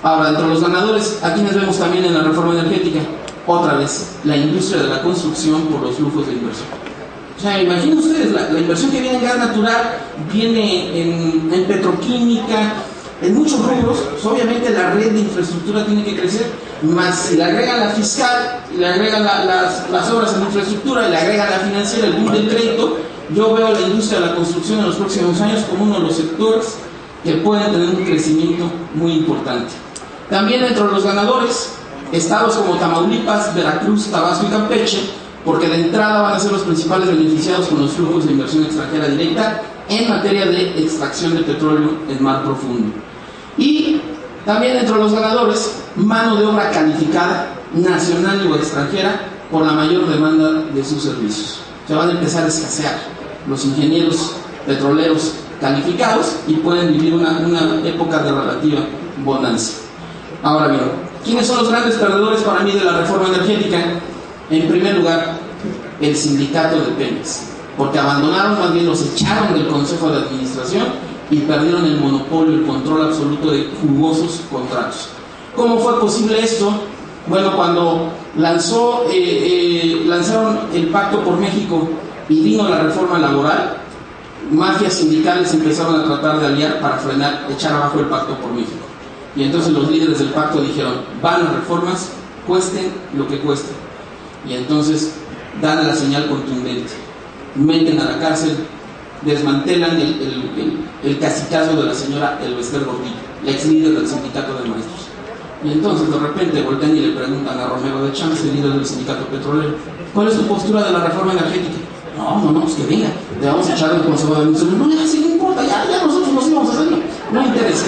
A: Ahora, entre los ganadores, ¿a quienes vemos también en la reforma energética? Otra vez, la industria de la construcción por los flujos de inversión. O sea, imaginen ustedes, la inversión que viene en gas natural, viene en petroquímica, en muchos rubros, pues obviamente la red de infraestructura tiene que crecer, más si le agregan la fiscal, le agregan las obras en infraestructura, y le agregan la financiera, el boom del crédito, yo veo la industria de la construcción en los próximos años como uno de los sectores que pueden tener un crecimiento muy importante. También entre los ganadores, estados como Tamaulipas, Veracruz, Tabasco y Campeche, porque de entrada van a ser los principales beneficiados con los flujos de inversión extranjera directa en materia de extracción de petróleo en mar profundo. Y también entre los ganadores, mano de obra calificada, nacional o extranjera, por la mayor demanda de sus servicios. Se van a empezar a escasear los ingenieros petroleros calificados y pueden vivir una época de relativa bonanza. Ahora bien, ¿quiénes son los grandes perdedores para mí de la reforma energética? En primer lugar, el sindicato de Pemex, porque abandonaron, más bien los echaron del Consejo de Administración y perdieron el monopolio, el control absoluto de jugosos contratos. ¿Cómo fue posible esto? Bueno, cuando lanzaron el Pacto por México y vino la reforma laboral, mafias sindicales empezaron a tratar de aliar para frenar, echar abajo el Pacto por México. Y entonces los líderes del pacto dijeron, van las reformas, cuesten lo que cueste. Y entonces dan la señal contundente, meten a la cárcel, desmantelan el cacicazgo de la señora Elvester Gordillo, la ex líder del sindicato de maestros. Y entonces de repente voltean y le preguntan a Romero de Champs, el líder del sindicato petrolero, ¿cuál es tu postura de la reforma energética? No, pues que venga, le vamos a echar el consejo de administración. No, sí, no importa, ya nosotros nos íbamos a hacerlo, no interesa.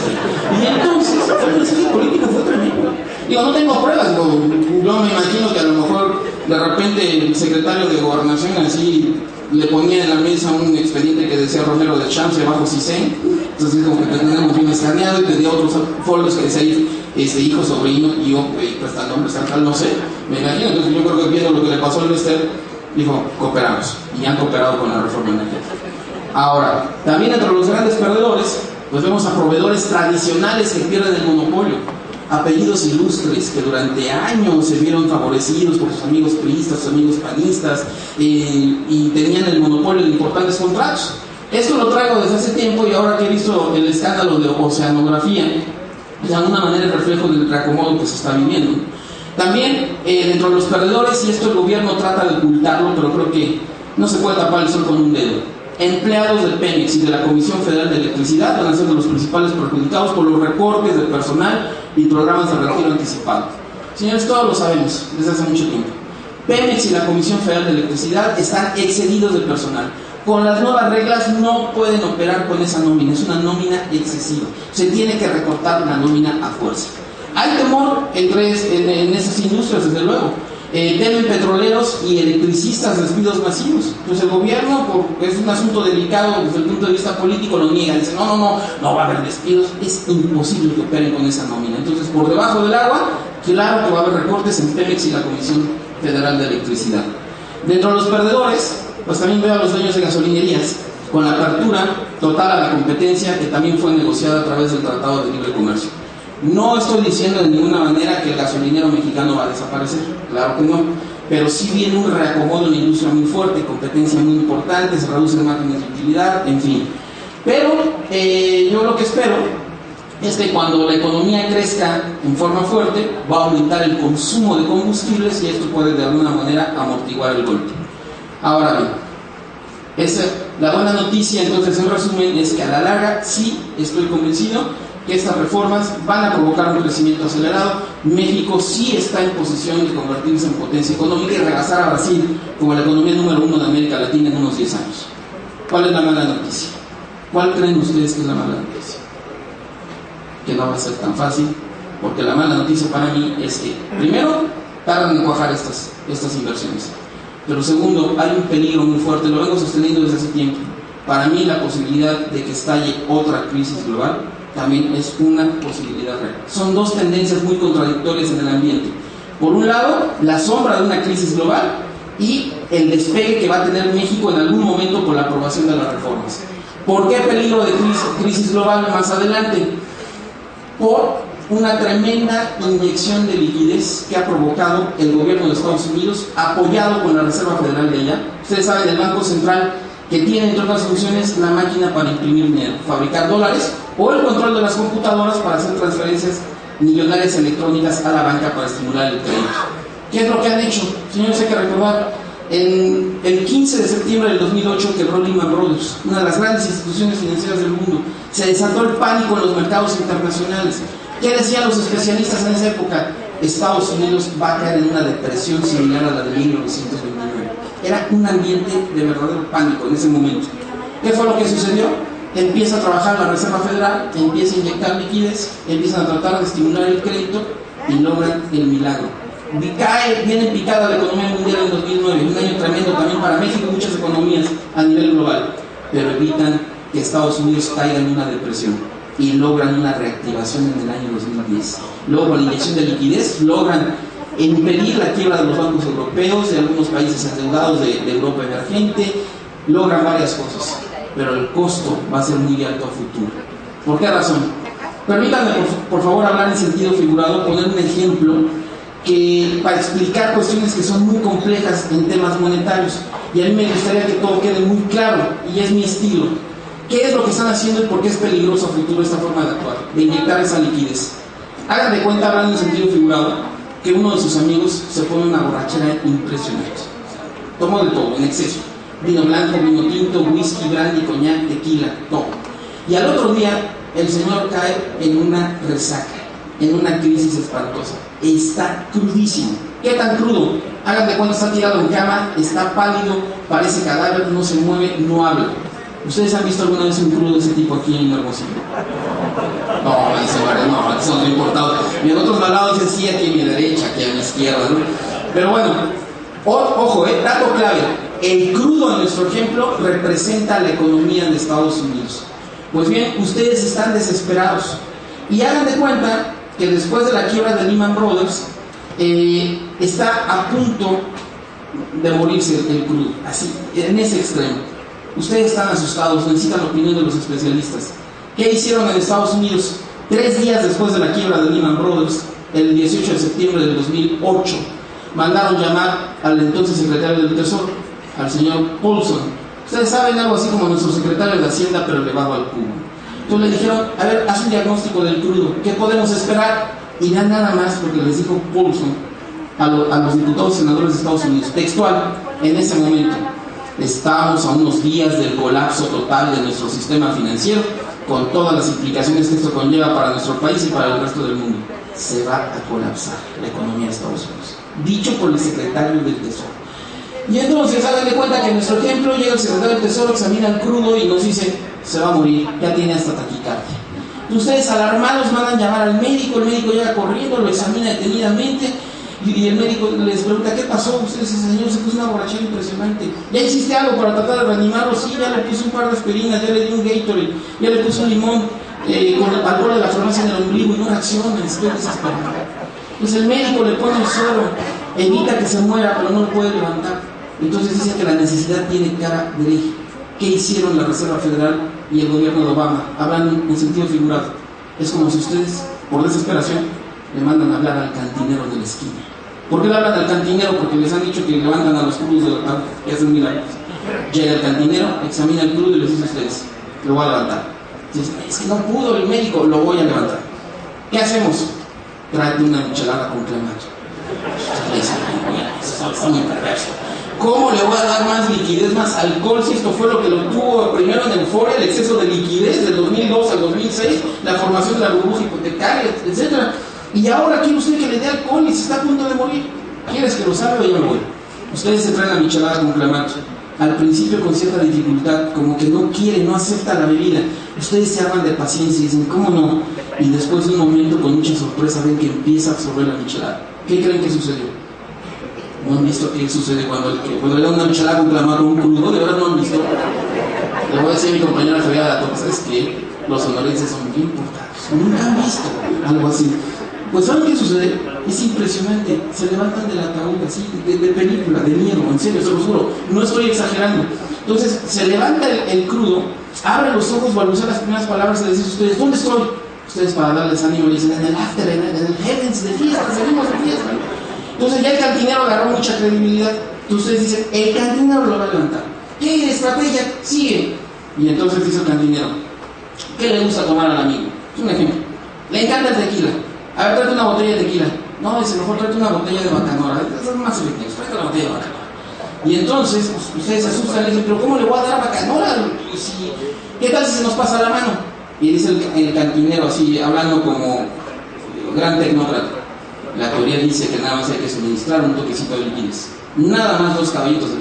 A: Y entonces el mensaje político fue tremendo. Digo, no tengo pruebas, yo me imagino que a lo mejor de repente el secretario de Gobernación así le ponía en la mesa un expediente que decía Romero de Champs y abajo CISEN, entonces como que tenemos bien escaneado, y tenía otros folios que decía hijo, sobrino, y yo, prestando nombres, tal, no sé, me imagino. Entonces yo creo que viendo lo que le pasó al Lester, dijo, cooperamos, y han cooperado con la reforma energética. Ahora, también entre los grandes perdedores, pues vemos a proveedores tradicionales que pierden el monopolio, apellidos ilustres que durante años se vieron favorecidos por sus amigos priistas, sus amigos panistas, y tenían el monopolio de importantes contratos. Esto lo traigo desde hace tiempo, y ahora que he visto el escándalo de oceanografía, de alguna manera el reflejo del reacomodo que se está viviendo. También dentro de los perdedores, y esto el gobierno trata de ocultarlo, pero creo que no se puede tapar el sol con un dedo, empleados del Pemex y de la Comisión Federal de Electricidad van a ser de los principales perjudicados por los recortes de personal y programas de retiro anticipado. Señores, todos lo sabemos desde hace mucho tiempo. Pemex y la Comisión Federal de Electricidad están excedidos de personal. Con las nuevas reglas no pueden operar con esa nómina, es una nómina excesiva. Se tiene que recortar la nómina a fuerza. Hay temor en esas industrias, desde luego. Temen petroleros y electricistas despidos masivos. Pues el gobierno, es un asunto delicado desde el punto de vista político, lo niega. Dice, no va a haber despidos. Es imposible que operen con esa nómina. Entonces, por debajo del agua, claro que va a haber recortes en Pemex y la Comisión Federal de Electricidad. Dentro de los perdedores, pues también veo a los dueños de gasolinerías, con la apertura total a la competencia que también fue negociada a través del Tratado de Libre Comercio. No estoy diciendo de ninguna manera que el gasolinero mexicano va a desaparecer, claro que no, pero sí viene un reacomodo en la industria muy fuerte, competencia muy importante, se reducen márgenes de utilidad, en fin. Pero yo lo que espero es que cuando la economía crezca en forma fuerte, va a aumentar el consumo de combustibles, y esto puede de alguna manera amortiguar el golpe. Ahora bien, la buena noticia entonces en resumen es que a la larga sí estoy convencido que estas reformas van a provocar un crecimiento acelerado. México sí está en posición de convertirse en potencia económica y rebasar a Brasil como la economía número 1 de América Latina en unos 10 años. ¿Cuál es la mala noticia? ¿Cuál creen ustedes que es la mala noticia? Que no va a ser tan fácil, porque la mala noticia para mí es que, primero, tardan en cuajar estas inversiones. Pero segundo, hay un peligro muy fuerte, lo vengo sosteniendo desde hace tiempo. Para mí la posibilidad de que estalle otra crisis global también es una posibilidad real. Son dos tendencias muy contradictorias en el ambiente. Por un lado, la sombra de una crisis global y el despegue que va a tener México en algún momento por la aprobación de las reformas. ¿Por qué peligro de crisis global más adelante? Por una tremenda inyección de liquidez que ha provocado el gobierno de Estados Unidos, apoyado con la Reserva Federal de allá. Ustedes saben, el Banco Central, que tiene entre otras funciones la máquina para imprimir dinero, fabricar dólares, o el control de las computadoras para hacer transferencias millonarias electrónicas a la banca para estimular el crédito. ¿Qué es lo que han hecho? Señores, hay que recordar, en el 15 de septiembre del 2008 quebró Lehman Brothers, una de las grandes instituciones financieras del mundo. Se desató el pánico en los mercados internacionales. ¿Qué decían los especialistas en esa época? Estados Unidos va a caer en una depresión similar a la de 1929. Era un ambiente de verdadero pánico en ese momento. ¿Qué fue lo que sucedió? Empieza a trabajar la Reserva Federal, empieza a inyectar liquidez, empiezan a tratar de estimular el crédito y logran el milagro. Viene picada la economía mundial en 2009, un año tremendo también para México y muchas economías a nivel global, pero evitan que Estados Unidos caiga en una depresión y logran una reactivación en el año 2010. Luego, con la inyección de liquidez, logran impedir la quiebra de los bancos europeos, de algunos países endeudados de Europa emergente, logran varias cosas, pero el costo va a ser muy alto a futuro. ¿Por qué razón? Permítanme, por favor, hablar en sentido figurado, poner un ejemplo que para explicar cuestiones que son muy complejas en temas monetarios. Y a mí me gustaría que todo quede muy claro, y es mi estilo. ¿Qué es lo que están haciendo y por qué es peligroso a futuro esta forma de actuar, de inyectar esa liquidez? Hagan de cuenta, hablando en sentido figurado, que uno de sus amigos se pone una borrachera impresionante. Tomó de todo, en exceso. Vino blanco, vino tinto, whisky, brandy, coñac, tequila, todo. Y al otro día, el señor cae en una resaca, en una crisis espantosa. Está crudísimo. ¿Qué tan crudo? Hagan de cuenta, está tirado en cama, está pálido, parece cadáver, no se mueve, no habla. ¿Ustedes han visto alguna vez un crudo de ese tipo aquí en Hermosillo? No, dice Mario, no, son no importados. Y en otros lados dicen, sí, aquí a mi derecha, aquí a mi izquierda, ¿no? Pero bueno, ojo, dato clave. El crudo, en nuestro ejemplo, representa la economía de Estados Unidos. Pues bien, ustedes están desesperados. Y hagan de cuenta que después de la quiebra de Lehman Brothers, está a punto de morirse el crudo, así, en ese extremo. Ustedes están asustados, necesitan la opinión de los especialistas. ¿Qué hicieron en Estados Unidos? 3 días después de la quiebra de Lehman Brothers, el 18 de septiembre del 2008, mandaron llamar al entonces secretario del Tesoro, al señor Paulson. Ustedes saben, algo así como nuestro secretario de Hacienda, pero elevado al cubo. Entonces le dijeron, a ver, haz un diagnóstico del crudo, ¿qué podemos esperar? Y ya nada más, porque les dijo Paulson a los diputados y senadores de Estados Unidos, textual, en ese momento, estamos a unos días del colapso total de nuestro sistema financiero, con todas las implicaciones que esto conlleva para nuestro país y para el resto del mundo. Se va a colapsar la economía de Estados Unidos. Dicho por el secretario del Tesoro. Y entonces, hagan de cuenta que en nuestro ejemplo llega el secretario del Tesoro, examina el crudo y nos dice, se va a morir, ya tiene hasta taquicardia. Ustedes alarmados mandan llamar al médico, el médico llega corriendo, lo examina detenidamente y el médico les pregunta, ¿qué pasó? Ustedes, ese señor se puso una borrachera impresionante. ¿Ya hiciste algo para tratar de reanimarlo? Sí, ya le puse un par de aspirinas, ya le di un Gatorade, ya le puse un limón con el alcohol de la farmacia en el ombligo y no reacciona, estoy desesperado. Pues el médico le pone el suero, evita que se muera, pero no lo puede levantar. Entonces dicen que la necesidad tiene cara de hereje. ¿Qué hicieron la Reserva Federal y el gobierno de Obama? Hablan en sentido figurado. Es como si ustedes, por desesperación, le mandan a hablar al cantinero de la esquina. ¿Por qué le hablan al cantinero? Porque les han dicho que levantan a los crudos de la tarde y hacen milagros. Llega el cantinero, examina el crudo y les dice a ustedes, lo voy a levantar. Dicen, es que no pudo el médico, lo voy a levantar. ¿Qué hacemos? Tráete una michelada con clamato. Está muy perverso. ¿Cómo le voy a dar más liquidez, más alcohol, si esto fue lo que lo tuvo primero en Euforia, el exceso de liquidez del 2002 al 2006, la formación de la burbuja hipotecaria, etcétera? Y ahora quiere usted que le dé alcohol y se está a punto de morir. ¿Quieres que lo salve o yo me voy? Ustedes se traen la michelada con clamato. Al principio con cierta dificultad, como que no quiere, no acepta la bebida. Ustedes se arman de paciencia y dicen, ¿cómo no? Y después de un momento, con mucha sorpresa, ven que empieza a absorber la michelada. ¿Qué creen que sucedió? ¿No han visto qué sucede cuando le da una michelada con clamato a un crudo? ¿De verdad no han visto? Le voy a decir a mi compañera Feriada, ¿sabes qué? Los sonorenses son bien portados. Nunca han visto algo así. Pues ¿saben qué sucede? Es impresionante. Se levantan del ataúd así, de película, de miedo, en serio, se lo juro. No estoy exagerando. Entonces, se levanta el crudo, abre los ojos, balbucea las primeras palabras y les dice a ustedes, ¿dónde estoy? Ustedes, para darles ánimo, le dicen, en el after, en el heavens de fiesta, salimos de fiesta. Entonces ya el cantinero agarró mucha credibilidad. Entonces ustedes dicen, el cantinero lo va a levantar. ¿Qué estrategia? Sigue. Y entonces dice el cantinero, ¿qué le gusta tomar al amigo? Es un ejemplo. Le encanta el tequila. A ver, tráete una botella de tequila. No, dice, mejor tráete una botella de bacanora. Eso es más efectivo, tráete la botella de bacanora. Y entonces, pues, ustedes se asustan y dicen, ¿pero cómo le voy a dar bacanora? ¿Qué tal si se nos pasa la mano? Y dice el cantinero así, hablando como gran tecnócrata. La teoría dice que nada más hay que suministrar un toquecito de liquidez. Nada más 2 caballitos de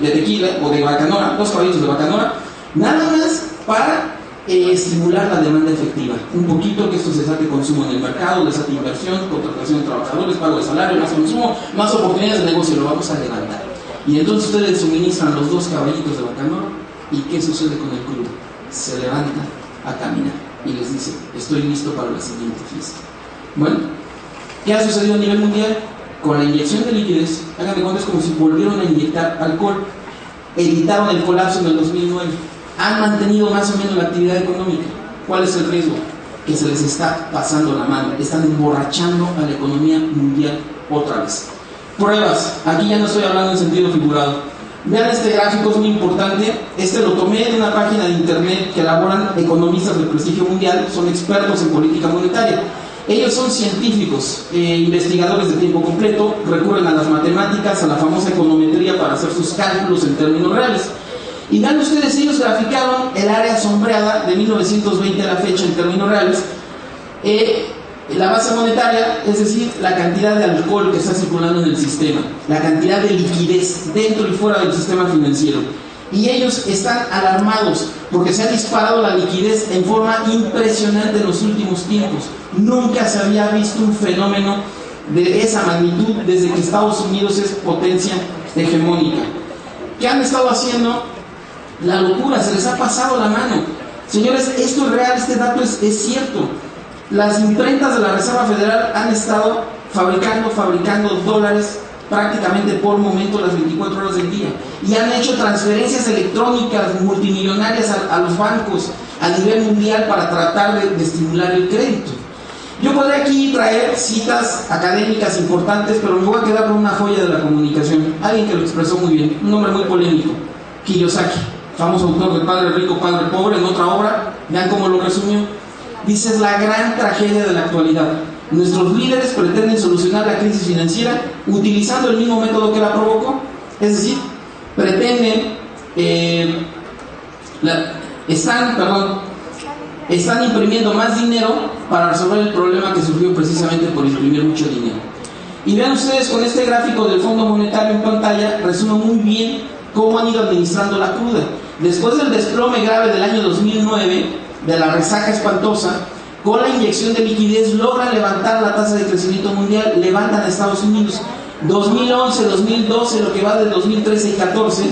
A: tequila o de bacanora, 2 caballitos de bacanora, nada más para estimular la demanda efectiva. Un poquito que esto se saque consumo en el mercado, desate inversión, contratación de trabajadores, pago de salario, más consumo, más oportunidades de negocio, lo vamos a levantar. Y entonces ustedes suministran los 2 caballitos de bacanora, ¿y qué sucede con el crudo? Se levanta a caminar y les dice, estoy listo para la siguiente fiesta. Bueno, ¿qué ha sucedido a nivel mundial? Con la inyección de liquidez, hagan de cuenta, es como si volvieron a inyectar alcohol. Evitaron el colapso en el 2009. Han mantenido más o menos la actividad económica. ¿Cuál es el riesgo? que se les está pasando la mano, están emborrachando a la economía mundial otra vez. Pruebas, aquí ya no estoy hablando en sentido figurado. Vean este gráfico, es muy importante. Este lo tomé de una página de internet que elaboran economistas de prestigio mundial, son expertos en política monetaria. Ellos son científicos, investigadores de tiempo completo, recurren a las matemáticas, a la famosa econometría para hacer sus cálculos en términos reales. Y vean ustedes, ellos graficaron el área sombreada de 1920 a la fecha en términos reales, la base monetaria, es decir, la cantidad de alcohol que está circulando en el sistema, la cantidad de liquidez dentro y fuera del sistema financiero. Y ellos están alarmados porque se ha disparado la liquidez en forma impresionante en los últimos tiempos. Nunca se había visto un fenómeno de esa magnitud desde que Estados Unidos es potencia hegemónica. ¿Qué han estado haciendo? La locura, se les ha pasado la mano. Señores, esto es real, este dato es cierto. Las imprentas de la Reserva Federal han estado fabricando dólares prácticamente por momento las 24 horas del día, y han hecho transferencias electrónicas multimillonarias a los bancos a nivel mundial para tratar de estimular el crédito. Yo podría aquí traer citas académicas importantes, pero me voy a quedar con una joya de la comunicación, alguien que lo expresó muy bien, un hombre muy polémico, Kiyosaki, famoso autor de Padre Rico, Padre Pobre, en otra obra. Vean cómo lo resumió. Dice: es la gran tragedia de la actualidad. Nuestros líderes pretenden solucionar la crisis financiera utilizando el mismo método que la provocó, es decir, pretenden, están imprimiendo más dinero para resolver el problema que surgió precisamente por imprimir mucho dinero. Y vean ustedes, con este gráfico del Fondo Monetario en pantalla, resume muy bien cómo han ido administrando la cruda. Después del desplome grave del año 2009, de la resaca espantosa, con la inyección de liquidez logran levantar la tasa de crecimiento mundial, levantan a Estados Unidos. 2011, 2012, lo que va de 2013 y 2014,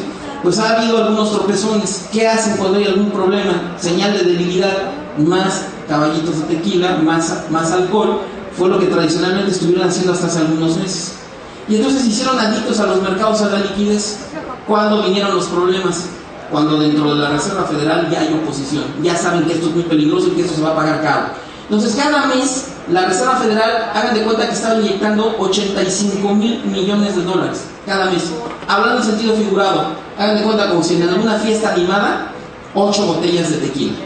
A: pues ha habido algunos tropezones. ¿Qué hacen cuando hay algún problema? Señal de debilidad: más caballitos de tequila, más alcohol. Fue lo que tradicionalmente estuvieron haciendo hasta hace algunos meses. Y entonces se hicieron adictos a los mercados, a la liquidez. ¿Cuándo vinieron los problemas? Cuando dentro de la Reserva Federal ya hay oposición, ya saben que esto es muy peligroso y que esto se va a pagar caro. Entonces cada mes la Reserva Federal, hagan de cuenta que estaba inyectando 85,000 millones de dólares cada mes. Hablando en sentido figurado, hagan de cuenta como si en alguna fiesta animada 8 botellas de tequila,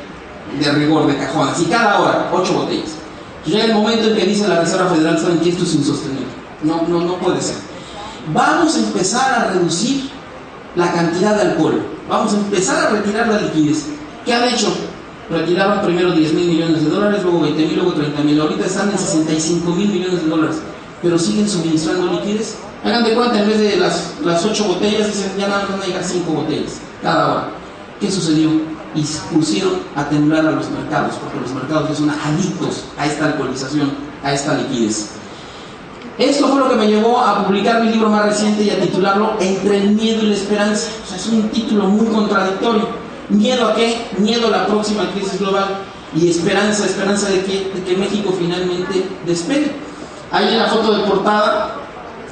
A: de rigor, de cajón, así cada hora, 8 botellas. Llega el momento en que dice la Reserva Federal: saben que esto es insostenible, no puede ser. Vamos a empezar a reducir la cantidad de alcohol, vamos a empezar a retirar la liquidez. ¿Qué han hecho? Retiraron primero 10,000 millones de dólares, luego 20,000, luego 30,000, ahorita están en 65,000 millones de dólares, pero siguen suministrando liquidez. Hagan de cuenta, en vez de las 8 botellas, dicen: ya nada más van a llegar 5 botellas cada hora. ¿Qué sucedió? Y pusieron a temblar a los mercados, porque los mercados ya son adictos a esta alcoholización, a esta liquidez. Esto fue lo que me llevó a publicar mi libro más reciente y a titularlo Entre el miedo y la esperanza. O sea, es un título muy contradictorio. ¿Miedo a qué? Miedo a la próxima crisis global, y esperanza de que México finalmente despegue. Ahí en la foto de portada,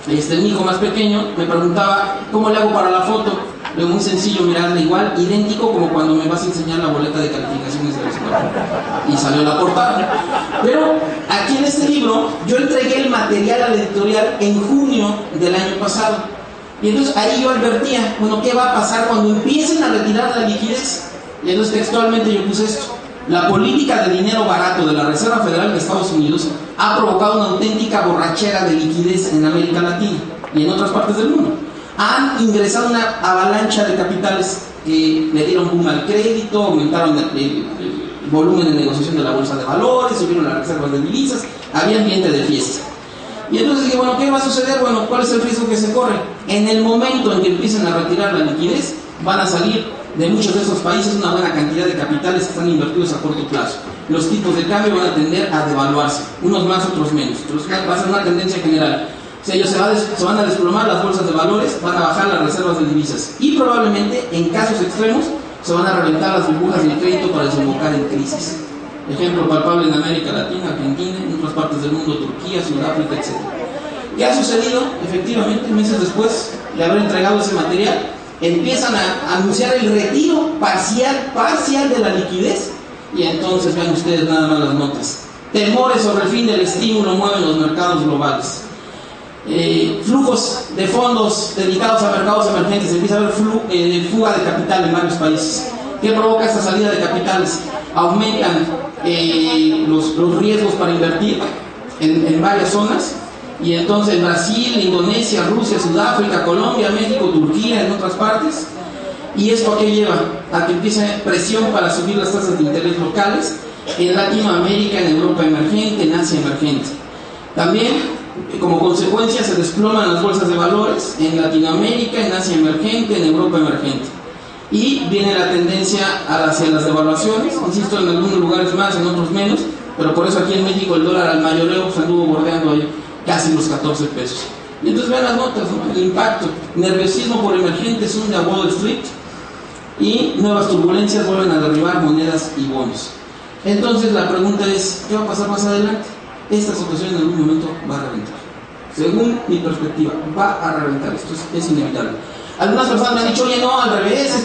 A: mi hijo más pequeño me preguntaba: ¿cómo le hago para la foto? Lo muy sencillo, mirarle igual, idéntico como cuando me vas a enseñar la boleta de calificaciones de la escuela. Y salió la portada. Pero aquí en este libro yo entregué el material al editorial en junio del año pasado. Y entonces ahí yo advertía: bueno, ¿qué va a pasar cuando empiecen a retirar la liquidez? Y entonces textualmente yo puse esto: la política de dinero barato de la Reserva Federal de Estados Unidos ha provocado una auténtica borrachera de liquidez en América Latina y en otras partes del mundo. Han ingresado una avalancha de capitales que le dieron boom al crédito, aumentaron el volumen de negociación de la bolsa de valores, subieron las reservas de divisas, había ambiente de fiesta. Y entonces dije: bueno, ¿qué va a suceder? Bueno, ¿cuál es el riesgo que se corre? En el momento en que empiecen a retirar la liquidez, van a salir de muchos de esos países una buena cantidad de capitales que están invertidos a corto plazo. Los tipos de cambio van a tender a devaluarse, unos más, otros menos, pero va a ser una tendencia general. O sea, ellos se van a desplomar las bolsas de valores, van a bajar las reservas de divisas y probablemente, en casos extremos, se van a reventar las burbujas del crédito para desembocar en crisis. Ejemplo palpable en América Latina, Argentina, en otras partes del mundo, Turquía, Sudáfrica, etc. ¿Qué ha sucedido? Efectivamente, meses después de haber entregado ese material, empiezan a anunciar el retiro parcial de la liquidez Y entonces vean ustedes nada más las notas. Temores sobre el fin del estímulo mueven los mercados globales. Flujos de fondos dedicados a mercados emergentes. Empieza a haber fuga de capital en varios países. ¿Qué provoca esta salida de capitales? Aumentan los riesgos para invertir en varias zonas. Y entonces Brasil, Indonesia, Rusia, Sudáfrica, Colombia, México, Turquía, en otras partes. ¿Y esto a qué lleva? A que empiece presión para subir las tasas de interés locales en Latinoamérica, en Europa emergente, en Asia emergente. También, como consecuencia, se desploman las bolsas de valores en Latinoamérica, en Asia emergente, en Europa emergente. Y viene la tendencia hacia las devaluaciones, insisto, en algunos lugares más, en otros menos, pero por eso aquí en México el dólar al mayoreo se anduvo bordeando ahí casi los 14 pesos. Y entonces vean las notas, ¿no? El impacto, nerviosismo por emergentes hunde a Wall Street y nuevas turbulencias vuelven a derribar monedas y bonos. Entonces la pregunta es, ¿qué va a pasar más adelante? Esta situación en algún momento va a reventar. Según mi perspectiva, va a reventar, esto es inevitable. Algunas personas me han dicho, oye, no, al revés,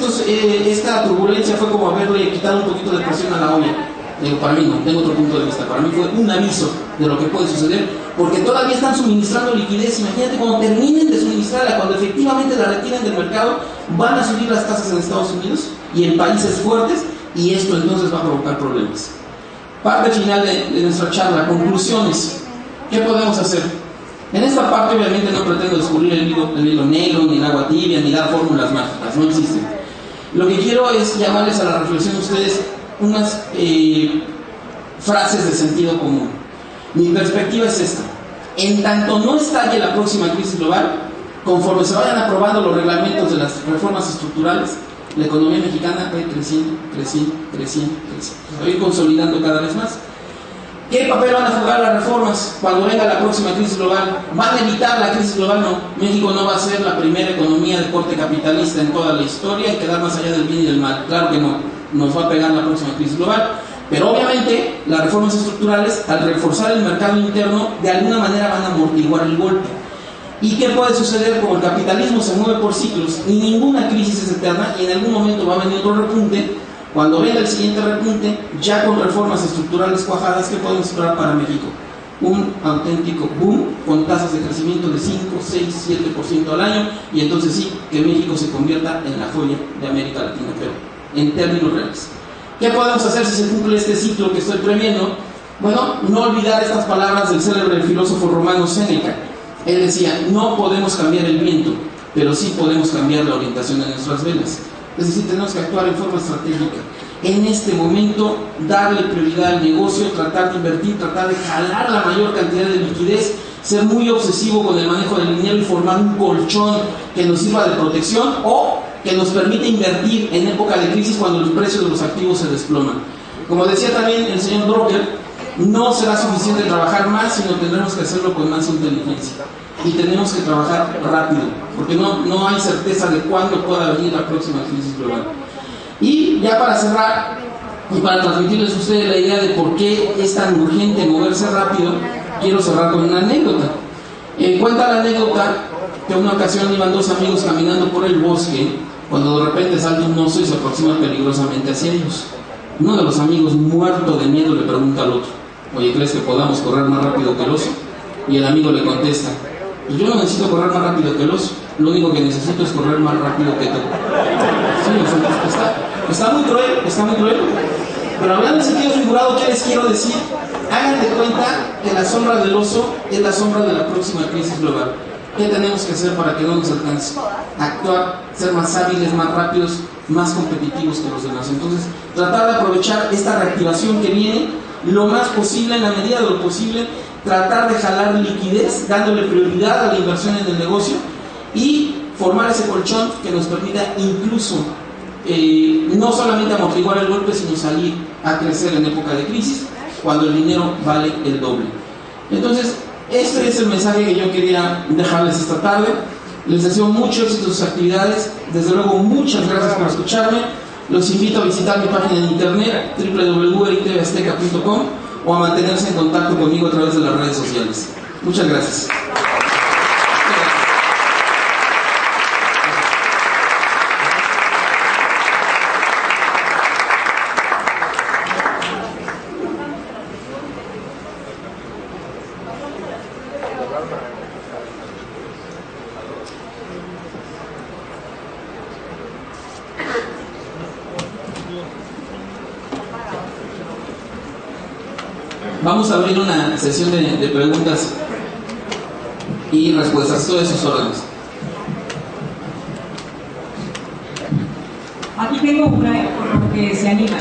A: esta turbulencia fue como haberle quitado un poquito de presión a la olla. Digo, para mí no, tengo otro punto de vista. Para mí fue un aviso de lo que puede suceder, porque todavía están suministrando liquidez. Imagínate, cuando terminen de suministrarla, cuando efectivamente la retiren del mercado, van a subir las tasas en Estados Unidos y en países fuertes, y esto entonces va a provocar problemas. Parte final de nuestra charla, conclusiones. ¿Qué podemos hacer? En esta parte obviamente no pretendo descubrir el hilo negro, ni el agua tibia, ni dar fórmulas mágicas, no existen. Lo que quiero es llamarles a la reflexión a ustedes unas frases de sentido común. Mi perspectiva es esta: en tanto no estalle la próxima crisis global, conforme se vayan aprobando los reglamentos de las reformas estructurales, la economía mexicana va a ir creciendo, se va a ir consolidando cada vez más. ¿Qué papel van a jugar las reformas cuando venga la próxima crisis global? ¿Van a evitar la crisis global? No. México no va a ser la primera economía de corte capitalista en toda la historia y quedar más allá del bien y del mal. Claro que no. Nos va a pegar la próxima crisis global. Pero obviamente las reformas estructurales, al reforzar el mercado interno, de alguna manera van a amortiguar el golpe. ¿Y qué puede suceder? Como el capitalismo se mueve por ciclos y ninguna crisis es eterna, y en algún momento va a venir otro repunte. Cuando venga el siguiente repunte, ya con reformas estructurales cuajadas, ¿qué podemos esperar para México? Un auténtico boom con tasas de crecimiento de 5, 6, 7% al año, y entonces sí, que México se convierta en la joya de América Latina, pero en términos reales. ¿Qué podemos hacer si se cumple este ciclo que estoy previendo? Bueno, no olvidar estas palabras del célebre filósofo romano Séneca. Él decía, no podemos cambiar el viento, pero sí podemos cambiar la orientación de nuestras velas. Es decir, tenemos que actuar en forma estratégica. En este momento, darle prioridad al negocio, tratar de invertir, tratar de jalar la mayor cantidad de liquidez, ser muy obsesivo con el manejo del dinero y formar un colchón que nos sirva de protección o que nos permite invertir en época de crisis cuando los precios de los activos se desploman. Como decía también el señor Drucker, no será suficiente trabajar más, sino tendremos que hacerlo con más inteligencia. Y tenemos que trabajar rápido, porque no hay certeza de cuándo pueda venir la próxima crisis global. Y ya para cerrar, y para transmitirles a ustedes la idea de por qué es tan urgente moverse rápido, quiero cerrar con una anécdota. Cuenta la anécdota que una ocasión iban dos amigos caminando por el bosque, cuando de repente salta un oso y se aproxima peligrosamente hacia ellos. Uno de los amigos, muerto de miedo, le pregunta al otro, oye, ¿crees que podamos correr más rápido que el oso? Y el amigo le contesta, pues yo no necesito correr más rápido que el oso, lo único que necesito es correr más rápido que tú. Sí, está muy cruel, pero hablando en sentido figurado, ¿qué les quiero decir? Hagan de cuenta que la sombra del oso es la sombra de la próxima crisis global. ¿Qué tenemos que hacer para que no nos alcance? Actuar, ser más hábiles, más rápidos, más competitivos que los demás. Entonces, tratar de aprovechar esta reactivación que viene lo más posible, en la medida de lo posible, tratar de jalar liquidez, dándole prioridad a la inversión en el negocio y formar ese colchón que nos permita incluso no solamente amortiguar el golpe, sino salir a crecer en época de crisis, cuando el dinero vale el doble. Entonces, este es el mensaje que yo quería dejarles esta tarde. Les deseo mucho éxito en sus actividades. Desde luego, muchas gracias por escucharme. Los invito a visitar mi página en internet www.erictvazteca.com o a mantenerse en contacto conmigo a través de las redes sociales. Muchas gracias. Vamos a abrir una sesión de preguntas y respuestas, todos esos órdenes.
B: Aquí tengo una, por lo que se animan.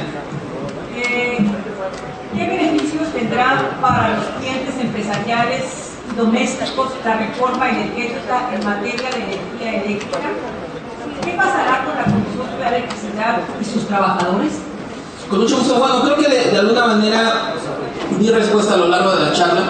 B: ¿Qué beneficios tendrá para los clientes empresariales y domésticos la reforma energética en materia de energía eléctrica? ¿Qué pasará con la Comisión de Electricidad y sus trabajadores?
A: Con mucho gusto. Bueno, creo que de alguna manera di respuesta a lo largo de la charla.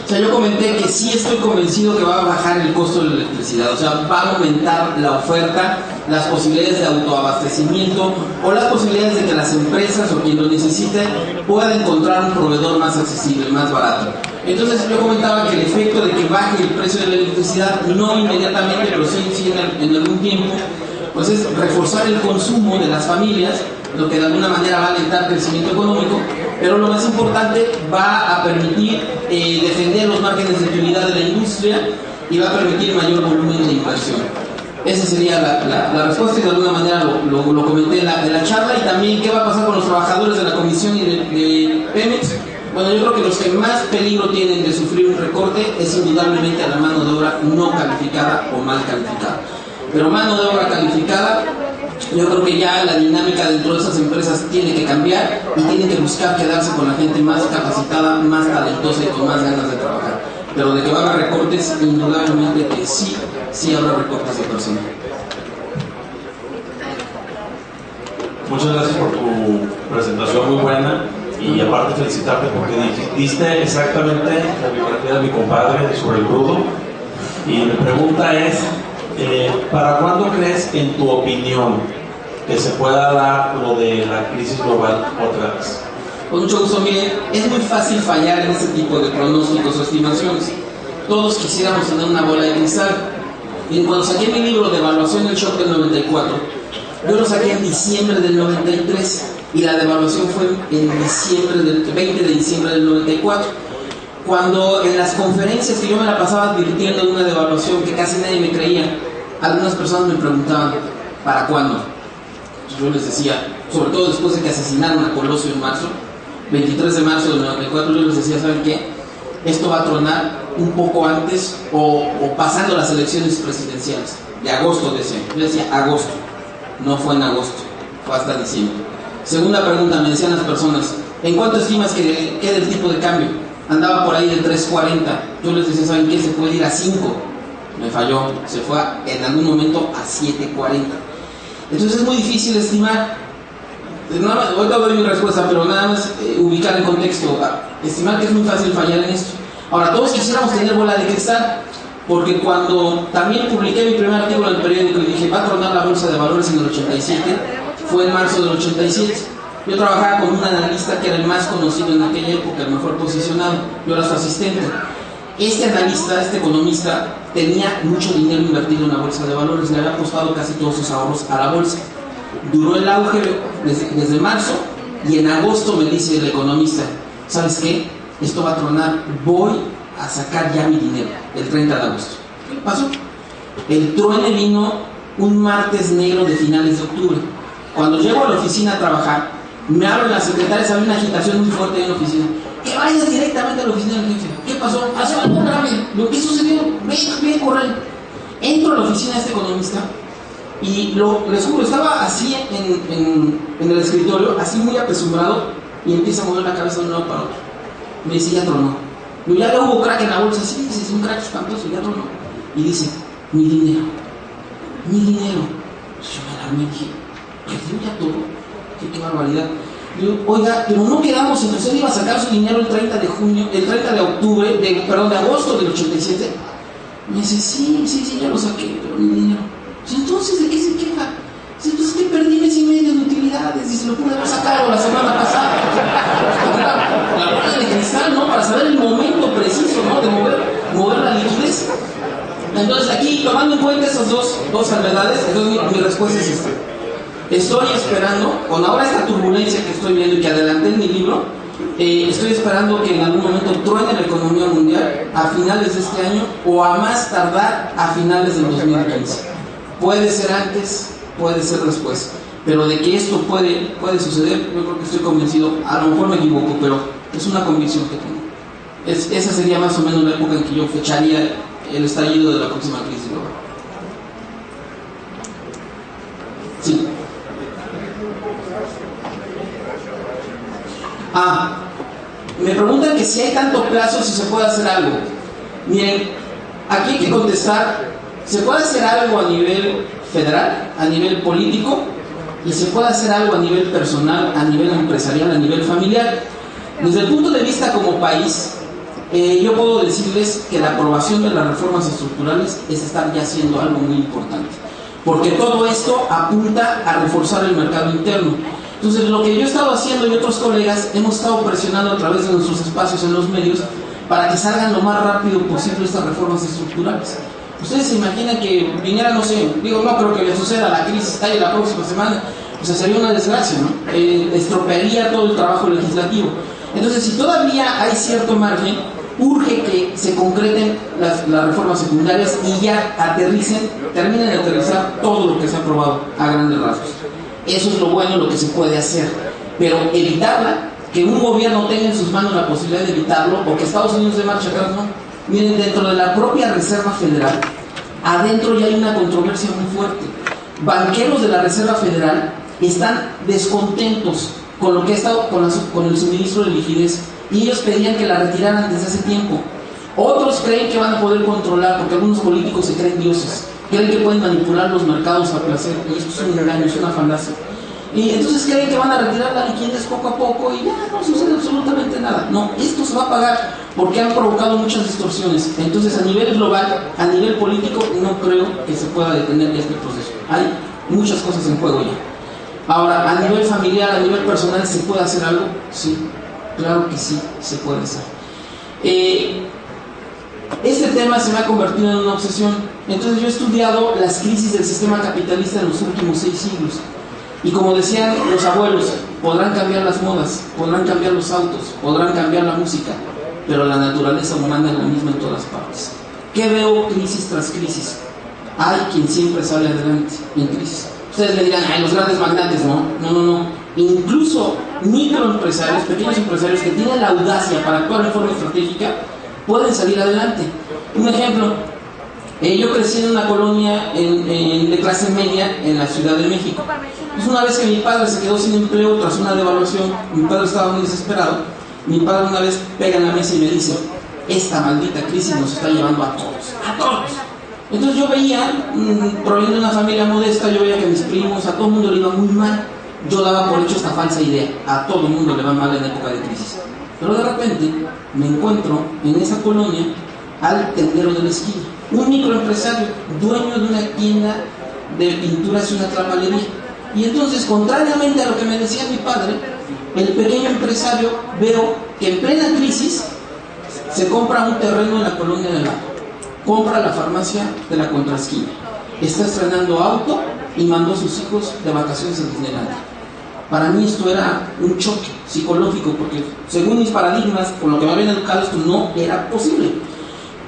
A: O sea, yo comenté que sí estoy convencido que va a bajar el costo de la electricidad, o sea, va a aumentar la oferta, las posibilidades de autoabastecimiento o las posibilidades de que las empresas o quien lo necesite pueda encontrar un proveedor más accesible, más barato. Entonces yo comentaba que el efecto de que baje el precio de la electricidad, no inmediatamente, pero sí en algún tiempo, pues es reforzar el consumo de las familias, lo que de alguna manera va a alentar el crecimiento económico, pero lo más importante, va a permitir defender los márgenes de utilidad de la industria y va a permitir mayor volumen de inversión. Esa sería la respuesta y de alguna manera lo comenté en la charla. Y también qué va a pasar con los trabajadores de la Comisión y de Pemex. Bueno, yo creo que los que más peligro tienen de sufrir un recorte es indudablemente a la mano de obra no calificada o mal calificada. Pero mano de obra calificada, yo creo que ya la dinámica dentro de esas empresas tiene que cambiar y tienen que buscar quedarse con la gente más capacitada, más talentosa y con más ganas de trabajar. Pero de que va a haber recortes, indudablemente que sí habrá recortes de personal.
C: Muchas gracias por tu presentación, muy buena, y aparte felicitarte porque diste exactamente la biografía de mi compadre sobre el crudo. Y mi pregunta es, ¿para cuándo crees, en tu opinión, que se pueda dar lo de la crisis global otra vez?
A: Con mucho gusto. Miren, es muy fácil fallar en este tipo de pronósticos o estimaciones. Todos quisiéramos tener una bola de cristal. Y cuando saqué mi libro de evaluación del shock del 94, yo lo saqué en diciembre del 93 y la devaluación fue en 20 de diciembre del 94. Cuando en las conferencias que yo me la pasaba advirtiendo de una devaluación que casi nadie me creía, algunas personas me preguntaban, ¿para cuándo? Yo les decía, sobre todo después de que asesinaron a Colosio en marzo, 23 de marzo del 94, yo les decía, ¿saben qué? Esto va a tronar un poco antes o pasando las elecciones presidenciales, de agosto de ese año. Yo decía agosto, no fue en agosto, fue hasta diciembre. Segunda pregunta, me decían las personas, ¿en cuánto estimas que quede el tipo de cambio? Andaba por ahí de 3.40, yo les decía, ¿saben qué? Se puede ir a 5, me falló, se fue en algún momento a 7.40. Entonces es muy difícil estimar. Ahorita doy mi respuesta, pero nada más ubicar el contexto, estimar que es muy fácil fallar en esto. Ahora, todos quisiéramos tener bola de cristal, porque cuando también publiqué mi primer artículo en el periódico y dije, va a tronar la bolsa de valores en el 87, fue en marzo del 87. Yo trabajaba con un analista que era el más conocido en aquella época, el mejor posicionado, yo era su asistente. Este analista, este economista, tenía mucho dinero invertido en la bolsa de valores, le había apostado casi todos sus ahorros a la bolsa. Duró el auge desde marzo y en agosto me dice el economista, ¿sabes qué? Esto va a tronar, voy a sacar ya mi dinero, el 30 de agosto. ¿Qué pasó? El truene vino un martes negro de finales de octubre. Cuando llego a la oficina a trabajar, me abren las secretarias, había una agitación muy fuerte en la oficina. Que vayas directamente a la oficina del jefe. ¿Qué pasó? Hace algo grave. ¿Qué sucedió? Ven, corre. Entro a la oficina de este economista y les juro, estaba así en el escritorio, así muy apesumbrado, y empieza a mover la cabeza de un lado para otro. Me dice, ya tronó. Yo, ya hubo crack en la bolsa. Sí, dice, es un crack espantoso, ya tronó. Y dice, mi dinero. Yo me alarmé y dije, ¿perdió ya todo? Qué barbaridad. Yo, oiga, pero no quedamos en que usted iba a sacar su dinero el 30 de agosto del 87. Me dice, sí, ya lo saqué, pero mi dinero. Entonces, ¿de qué se queja? Entonces, que perdí mes y medio de utilidades y se lo pude haber sacado la semana pasada. La bola de cristal, ¿no? Para saber el momento preciso, ¿no? De mover la liquidez. Entonces, aquí, tomando en cuenta esas dos salvedades, entonces mi respuesta es esta. Estoy esperando, con ahora esta turbulencia que estoy viendo y que adelanté en mi libro, estoy esperando que en algún momento truene la economía mundial a finales de este año o a más tardar a finales del 2015. Puede ser antes, puede ser después, pero de que esto puede suceder, yo creo que estoy convencido. A lo mejor me equivoco, pero es una convicción que tengo. Esa sería más o menos la época en que yo fecharía el estallido de la próxima crisis global. Sí. Me preguntan que si hay tanto plazo, si se puede hacer algo. Miren, aquí hay que contestar, se puede hacer algo a nivel federal, a nivel político, y se puede hacer algo a nivel personal, a nivel empresarial, a nivel familiar. Desde el punto de vista como país, yo puedo decirles que la aprobación de las reformas estructurales es estar ya haciendo algo muy importante, porque todo esto apunta a reforzar el mercado interno. Entonces, lo que yo he estado haciendo y otros colegas, hemos estado presionando a través de nuestros espacios en los medios para que salgan lo más rápido posible estas reformas estructurales. Ustedes se imaginan que viniera, no sé, digo, no creo que le suceda, la crisis estalle la próxima semana, o sea, sería una desgracia, ¿no? Estropearía todo el trabajo legislativo. Entonces, si todavía hay cierto margen, urge que se concreten las reformas secundarias y ya terminen de aterrizar todo lo que se ha aprobado a grandes rasgos. Eso es lo bueno, lo que se puede hacer, pero evitarla, que un gobierno tenga en sus manos la posibilidad de evitarlo, o que Estados Unidos de marcha atrás, no. Miren, dentro de la propia Reserva Federal, adentro ya hay una controversia muy fuerte. Banqueros de la Reserva Federal están descontentos con lo que ha estado con el suministro de liquidez, y ellos pedían que la retiraran desde hace tiempo. Otros creen que van a poder controlar, porque algunos políticos se creen dioses, creen que pueden manipular los mercados a placer, y esto es un engaño, es una falacia. Y entonces creen que van a retirar la liquidez poco a poco y ya no sucede absolutamente nada. No, esto se va a pagar porque han provocado muchas distorsiones. Entonces, a nivel global, a nivel político, no creo que se pueda detener este proceso. Hay muchas cosas en juego ya. Ahora, a nivel familiar, a nivel personal, ¿se puede hacer algo? Sí, claro que sí, se puede hacer. Este tema se me ha convertido en una obsesión. Entonces, yo he estudiado las crisis del sistema capitalista en los últimos 6 siglos. Y como decían los abuelos, podrán cambiar las modas, podrán cambiar los autos, podrán cambiar la música, pero la naturaleza humana es la misma en todas partes. ¿Qué veo crisis tras crisis? Hay quien siempre sale adelante en crisis. Ustedes me dirán, ay, los grandes magnates, no. Incluso microempresarios, pequeños empresarios que tienen la audacia para actuar en forma estratégica, pueden salir adelante. Un ejemplo, yo crecí en una colonia de clase media en la Ciudad de México. Pues una vez que mi padre se quedó sin empleo tras una devaluación, mi padre estaba muy desesperado. Mi padre una vez pega en la mesa y me dice, esta maldita crisis nos está llevando a todos. Entonces yo veía, proveniendo de una familia modesta, yo veía que a mis primos, a todo el mundo le iba muy mal. Yo daba por hecho esta falsa idea, a todo el mundo le va mal en época de crisis. Pero de repente me encuentro en esa colonia al tendero de la esquina, un microempresario, dueño de una tienda de pinturas y una trapalería. Y entonces, contrariamente a lo que me decía mi padre, el pequeño empresario, veo que en plena crisis se compra un terreno en la colonia del lado, compra la farmacia de la contraesquina, está estrenando auto y mandó a sus hijos de vacaciones a Disneylandia. Para mí esto era un choque psicológico, porque según mis paradigmas, con lo que me habían educado, esto no era posible.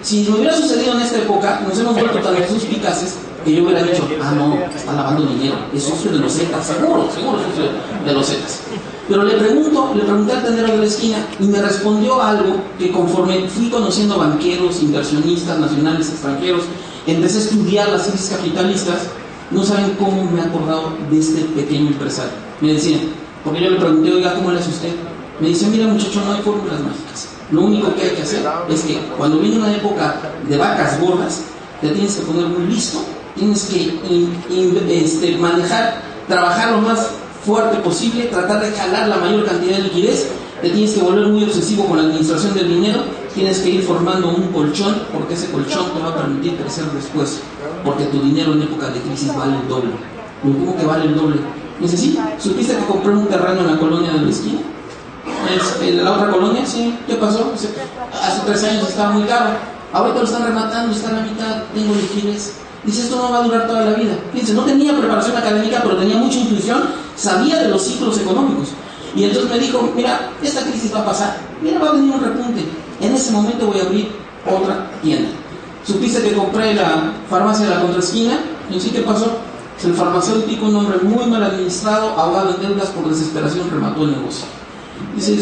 A: Si me hubiera sucedido en esta época, nos hemos vuelto tan suspicaces que yo hubiera dicho, no, está lavando dinero, es socio de los Zetas, seguro es socio de los Zetas. Pero le pregunté al tendero de la esquina y me respondió algo que conforme fui conociendo banqueros, inversionistas, nacionales, extranjeros, empecé a estudiar las crisis capitalistas, no saben cómo me he acordado de este pequeño empresario. Me decía, porque yo le pregunté, oiga, ¿cómo le hace usted? Me dice, mira muchacho, no hay fórmulas mágicas. Lo único que hay que hacer es que cuando viene una época de vacas gordas, te tienes que poner muy listo, tienes que manejar, trabajar lo más fuerte posible, tratar de jalar la mayor cantidad de liquidez, te tienes que volver muy obsesivo con la administración del dinero, tienes que ir formando un colchón, porque ese colchón te va a permitir crecer después, porque tu dinero en época de crisis vale el doble. ¿Cómo que vale el doble? Me dice, sí, ¿supiste que compré un terreno en la colonia de la esquina? ¿La otra colonia? Sí, ¿qué pasó? Hace 3 años estaba muy caro, ahorita lo están rematando, está a la mitad, tengo liquidez. Dice, esto no va a durar toda la vida. Fíjense, no tenía preparación académica, pero tenía mucha intuición, sabía de los ciclos económicos. Y entonces me dijo, mira, esta crisis va a pasar, mira, va a venir un repunte. En ese momento voy a abrir otra tienda. ¿Supiste que compré la farmacia de la contraesquina? Y sí, ¿qué pasó? El farmacéutico, un hombre muy mal administrado, ahogado en deudas por desesperación, remató el negocio. Dice,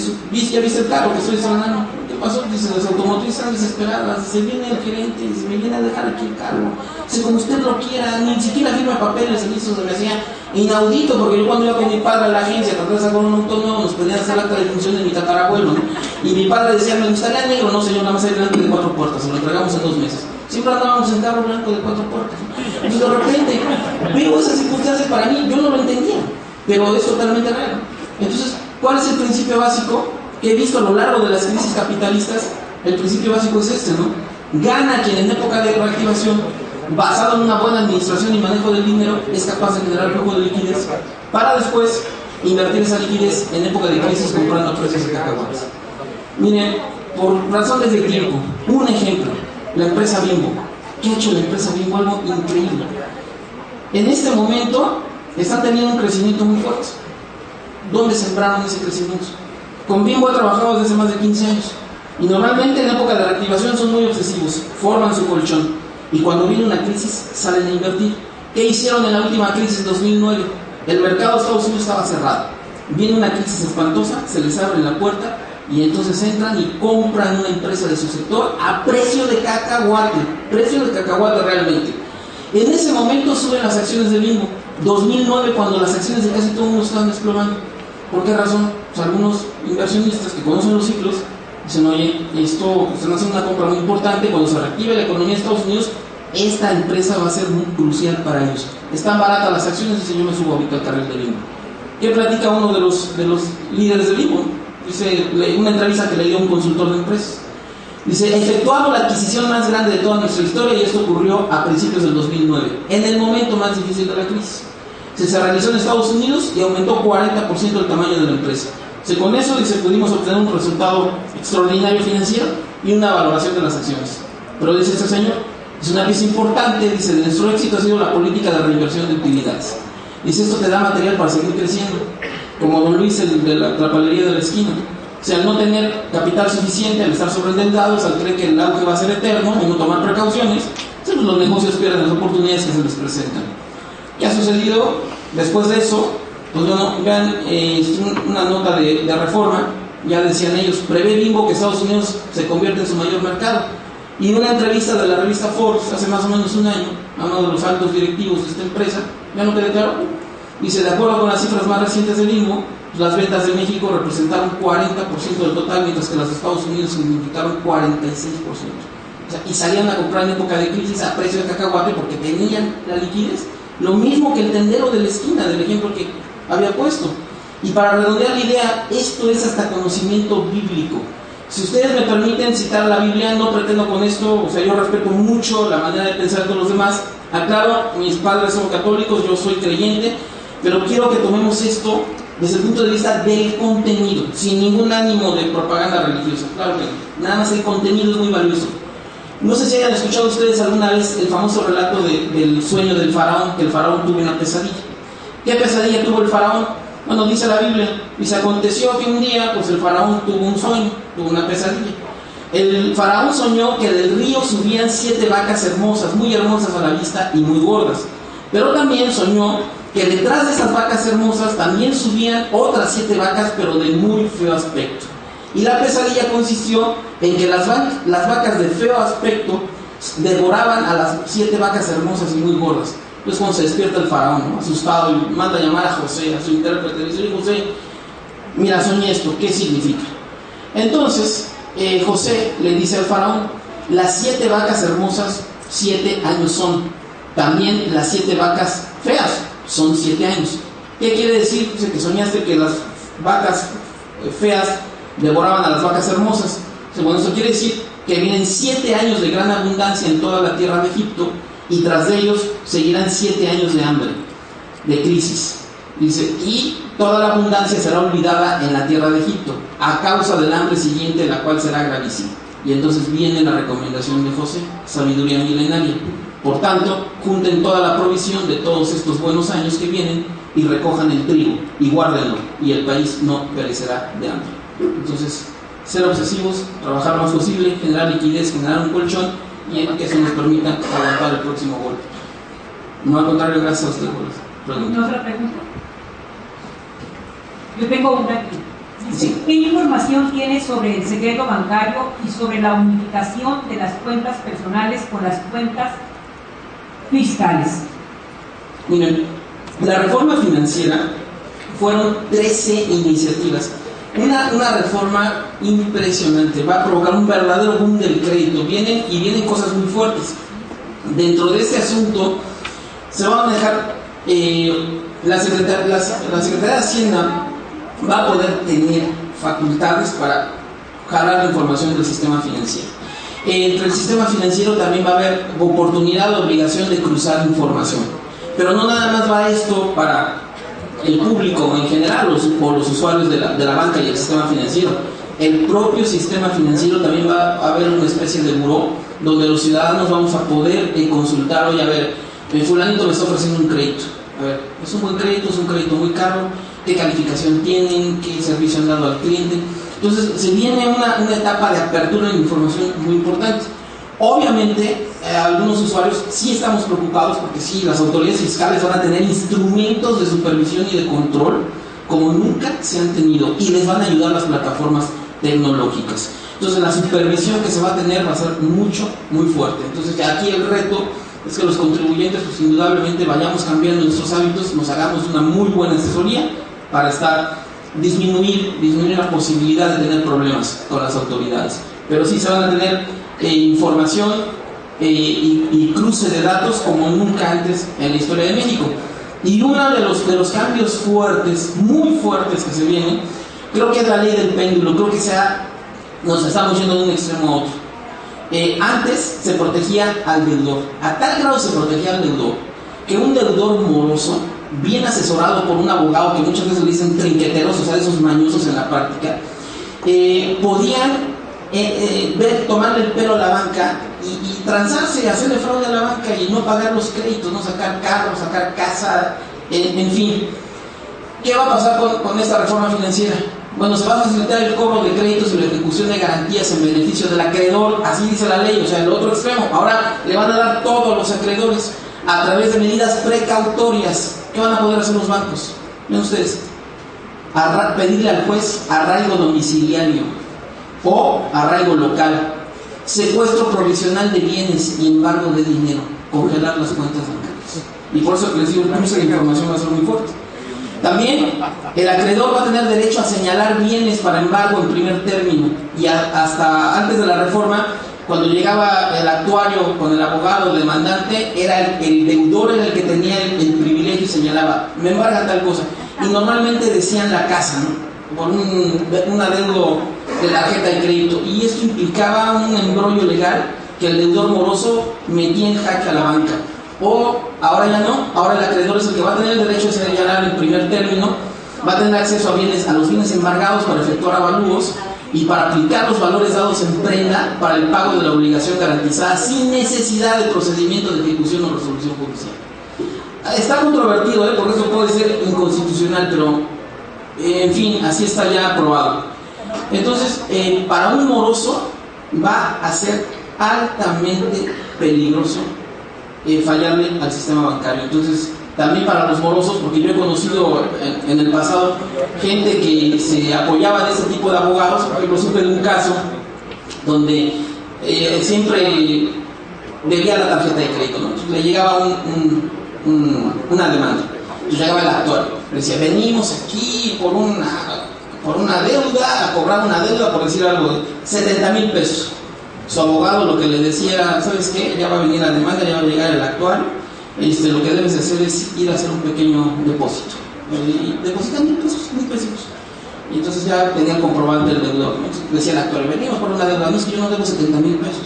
A: ¿ya viste el carro que estoy estrenando? ¿Qué pasó? Dice, las automotrices están desesperadas, se viene el gerente y se me viene a dejar aquí el cargo. Dice, como usted lo quiera, ni siquiera firma papeles, y eso se me hacía inaudito, porque yo cuando iba con mi padre a la agencia, traté de sacar un auto nuevo, nos pedían hacer acta de función de mi tatarabuelo, ¿no? Y mi padre decía, me gustaría negro, no señor, nada más hay blanco de 4 puertas, se lo entregamos en 2 meses. Siempre andábamos en carro blanco de 4 puertas. Y de repente, veo esas circunstancias para mí, yo no lo entendía, pero es totalmente real. Entonces, ¿cuál es el principio básico que he visto a lo largo de las crisis capitalistas? El principio básico es este, ¿no? Gana quien en época de reactivación, basado en una buena administración y manejo del dinero, es capaz de generar flujo de liquidez para después invertir esa liquidez en época de crisis comprando precios de cacahuates. Miren, por razones de tiempo, un ejemplo, la empresa Bimbo. ¿Qué ha hecho la empresa Bimbo? Algo increíble. En este momento están teniendo un crecimiento muy fuerte. ¿Dónde sembraron ese crecimiento? Con Bimbo he trabajado desde hace más de 15 años. Y normalmente en época de reactivación son muy obsesivos, forman su colchón. Y cuando viene una crisis, salen a invertir. ¿Qué hicieron en la última crisis en 2009? El mercado de Estados Unidos estaba cerrado. Viene una crisis espantosa, se les abre la puerta y entonces entran y compran una empresa de su sector a precio de cacahuate realmente. En ese momento suben las acciones de Bimbo. 2009, cuando las acciones de casi todo el mundo estaban desplomando. ¿Por qué razón? Pues algunos inversionistas que conocen los ciclos dicen, oye, esto están haciendo una compra muy importante, cuando se reactive la economía de Estados Unidos, esta empresa va a ser muy crucial para ellos. Están baratas las acciones, dice, yo me subo ahorita al carril de Bimbo. ¿Qué platica uno de los líderes de Bimbo? Dice, una entrevista que le dio un consultor de empresas. Dice, efectuamos la adquisición más grande de toda nuestra historia y esto ocurrió a principios del 2009, en el momento más difícil de la crisis. Se realizó en Estados Unidos y aumentó 40% el tamaño de la empresa. Con eso, dice, pudimos obtener un resultado extraordinario financiero y una valoración de las acciones. Pero dice este señor, es una pieza importante, dice, de nuestro éxito ha sido la política de reinversión de utilidades. Dice, esto te da material para seguir creciendo, como don Luis, el de la palería de la esquina. O sea, al no tener capital suficiente, al estar sobreendeudados, al creer que el auge va a ser eterno y no tomar precauciones, pues los negocios pierden las oportunidades que se les presentan. ¿Qué ha sucedido después de eso? Pues bueno, vean una nota de Reforma, ya decían ellos, prevé Bimbo que Estados Unidos se convierte en su mayor mercado. Y una entrevista de la revista Forbes hace más o menos un año a uno de los altos directivos de esta empresa, ya no quedó claro, dice, de acuerdo con las cifras más recientes de Bimbo, las ventas de México representaron 40% del total, mientras que las de Estados Unidos significaron 46%. O sea, y salían a comprar en época de crisis a precio de cacahuate porque tenían la liquidez. Lo mismo que el tendero de la esquina, del ejemplo que había puesto. Y para redondear la idea, esto es hasta conocimiento bíblico. Si ustedes me permiten citar la Biblia, no pretendo con esto, o sea, yo respeto mucho la manera de pensar de los demás. Aclaro, mis padres son católicos, yo soy creyente, pero quiero que tomemos esto desde el punto de vista del contenido, sin ningún ánimo de propaganda religiosa. Claro que no. Nada más el contenido es muy valioso. No sé si hayan escuchado ustedes alguna vez el famoso relato del sueño del faraón, que el faraón tuvo una pesadilla. ¿Qué pesadilla tuvo el faraón? Bueno, dice la Biblia, dice, aconteció que un día, pues el faraón tuvo un sueño, tuvo una pesadilla. El faraón soñó que del río subían 7 vacas hermosas, muy hermosas a la vista y muy gordas. Pero también soñó que detrás de esas vacas hermosas también subían otras 7 vacas, pero de muy feo aspecto. Y la pesadilla consistió en que las vacas de feo aspecto devoraban a las 7 vacas hermosas y muy gordas. Entonces cuando se despierta el faraón, ¿no?, asustado, y manda a llamar a José, a su intérprete, y dice, José, mira, soñé esto, ¿qué significa? Entonces José le dice al faraón, las 7 vacas hermosas 7 años son, también las 7 vacas feas son 7 años. ¿Qué quiere decir? Dice que soñaste que las vacas feas devoraban a las vacas hermosas. Bueno, eso quiere decir que vienen 7 años de gran abundancia en toda la tierra de Egipto, y tras de ellos seguirán 7 años de hambre, de crisis. Dice, y toda la abundancia será olvidada en la tierra de Egipto, a causa del hambre siguiente, la cual será gravísima. Y entonces viene la recomendación de José, sabiduría milenaria. Por tanto, junten toda la provisión de todos estos buenos años que vienen y recojan el trigo y guárdenlo, y el país no perecerá de hambre. Entonces, ser obsesivos, trabajar lo más posible, generar liquidez, generar un colchón, y que eso nos permita aguantar el próximo golpe. No, al contrario, gracias a usted por la pregunta.
B: ¿Otra pregunta? Yo tengo una aquí.
A: Sí.
B: ¿Qué información tiene sobre el secreto bancario y sobre la unificación de las cuentas personales con las cuentas fiscales?
A: Miren, la reforma financiera fueron 13 iniciativas. Una reforma impresionante, va a provocar un verdadero boom del crédito. Vienen cosas muy fuertes. Dentro de este asunto se va a manejar la Secretaría de Hacienda va a poder tener facultades para jalar la información del sistema financiero. Entre el sistema financiero también va a haber oportunidad o obligación de cruzar información. Pero no nada más va esto para el público en general o los usuarios de la banca y el sistema financiero. El propio sistema financiero también va a haber una especie de buró donde los ciudadanos vamos a poder consultar, oye, a ver, fulanito me está ofreciendo un crédito. A ver, ¿es un buen crédito? ¿Es un crédito muy caro? ¿Qué calificación tienen? ¿Qué servicio han dado al cliente? Entonces, se viene una etapa de apertura de información muy importante. Obviamente, algunos usuarios sí estamos preocupados porque sí, las autoridades fiscales van a tener instrumentos de supervisión y de control como nunca se han tenido y les van a ayudar las plataformas tecnológicas. Entonces, la supervisión que se va a tener va a ser muy fuerte. Entonces, ya aquí el reto es que los contribuyentes, pues indudablemente vayamos cambiando nuestros hábitos, nos hagamos una muy buena asesoría para disminuir la posibilidad de tener problemas con las autoridades. Pero sí se van a tener información y cruce de datos como nunca antes en la historia de México. Y uno de los cambios fuertes, muy fuertes que se vienen, creo que es la ley del péndulo. Creo que nos estamos yendo de un extremo a otro. Antes se protegía al deudor, a tal grado se protegía al deudor que un deudor moroso, bien asesorado por un abogado que muchas veces le dicen trinqueteros, o sea, esos mañosos en la práctica, podían tomarle el pelo a la banca y transarse, hacerle fraude a la banca y no pagar los créditos, no sacar carros, sacar casa, en fin. ¿Qué va a pasar con esta reforma financiera? Bueno, se va a facilitar el cobro de créditos y la ejecución de garantías en beneficio del acreedor, así dice la ley, o sea, el otro extremo. Ahora le van a dar todo a los acreedores a través de medidas precautorias. ¿Qué van a poder hacer los bancos? Miren ustedes, pedirle al juez arraigo domiciliario o arraigo local, secuestro provisional de bienes y embargo de dinero, congelar las cuentas bancarias. Y por eso les digo, el cruce de información va a ser muy fuerte. También el acreedor va a tener derecho a señalar bienes para embargo en primer término, y hasta antes de la reforma, cuando llegaba el actuario con el abogado, el demandante, era el deudor era el que tenía el privilegio y señalaba, me embargan tal cosa, y normalmente decían la casa, ¿no?, por un adeudo de tarjeta de crédito, y esto implicaba un embrollo legal que el deudor moroso metía en jaque a la banca. O ahora ya no, ahora el acreedor es el que va a tener el derecho de señalar en primer término, va a tener acceso a los bienes embargados para efectuar avalúos y para aplicar los valores dados en prenda para el pago de la obligación garantizada sin necesidad de procedimiento de ejecución o resolución judicial. Está controvertido, porque eso puede ser inconstitucional, pero en fin, así está ya aprobado. Entonces, para un moroso va a ser altamente peligroso fallarle al sistema bancario. Entonces, también para los morosos, porque yo he conocido en el pasado gente que se apoyaba de ese tipo de abogados. Por ejemplo, supe de un caso donde siempre debía la tarjeta de crédito, ¿no? Entonces, le llegaba una demanda. Entonces llegaba el actuario, le decía, venimos aquí por una deuda, a cobrar una deuda, por decir algo, de 70,000 pesos. Su abogado lo que le decía era, ¿sabes qué? Ya va a venir la demanda, ya va a llegar el actuario, lo que debes hacer es ir a hacer un pequeño depósito. Y depositan 1,000 pesos. Y entonces ya tenía el comprobante del deudor, ¿no? Entonces decía el actuario, venimos por una deuda, no es que yo no debo 70,000 pesos.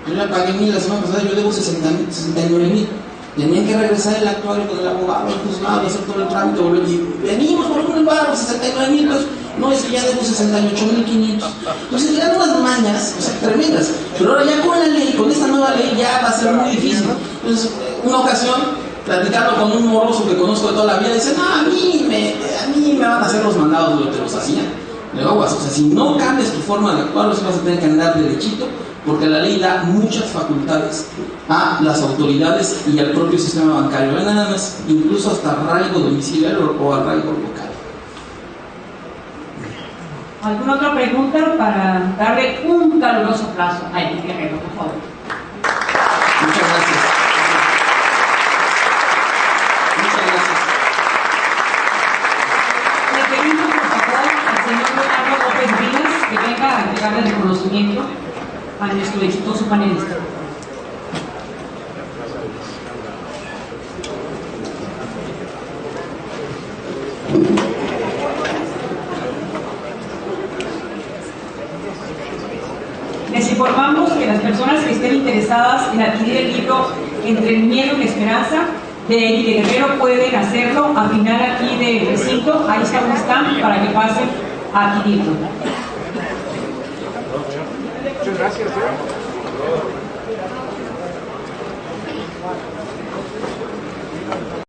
A: Yo ya pagué 1,000 la semana pasada, yo debo 69,000. Tenían que regresar el actuario con el abogado, el juzgado, hacer todo el trámite, y venimos por un embargo, 69,000 pesos. No, es que ya debo 68,500. Entonces eran unas mañas, o sea, tremendas. Pero ahora ya con la ley, con esta nueva ley, ya va a ser muy difícil. Entonces, una ocasión, platicando con un moroso que conozco de toda la vida, dice, no, a mí me van a hacer los mandados de lo que los hacían. Le digo, o sea, si no cambias tu forma de actuar, vas a tener que andar derechito, porque la ley da muchas facultades a las autoridades y al propio sistema bancario. Nada más, incluso hasta arraigo domiciliario o arraigo local.
B: ¿Alguna otra pregunta para darle un caluroso aplauso a Eric Guerrero, por favor?
A: Muchas gracias. Muchas gracias.
B: Le pedimos, por favor, al señor Leonardo López Rivas que venga a entregarle el reconocimiento a nuestro exitoso panelista. Les informamos que las personas que estén interesadas en adquirir el libro Entre el miedo y la esperanza de Eric Guerrero pueden hacerlo al final aquí del recinto. Ahí está un stand para que pasen a adquirirlo.
D: Muchas gracias.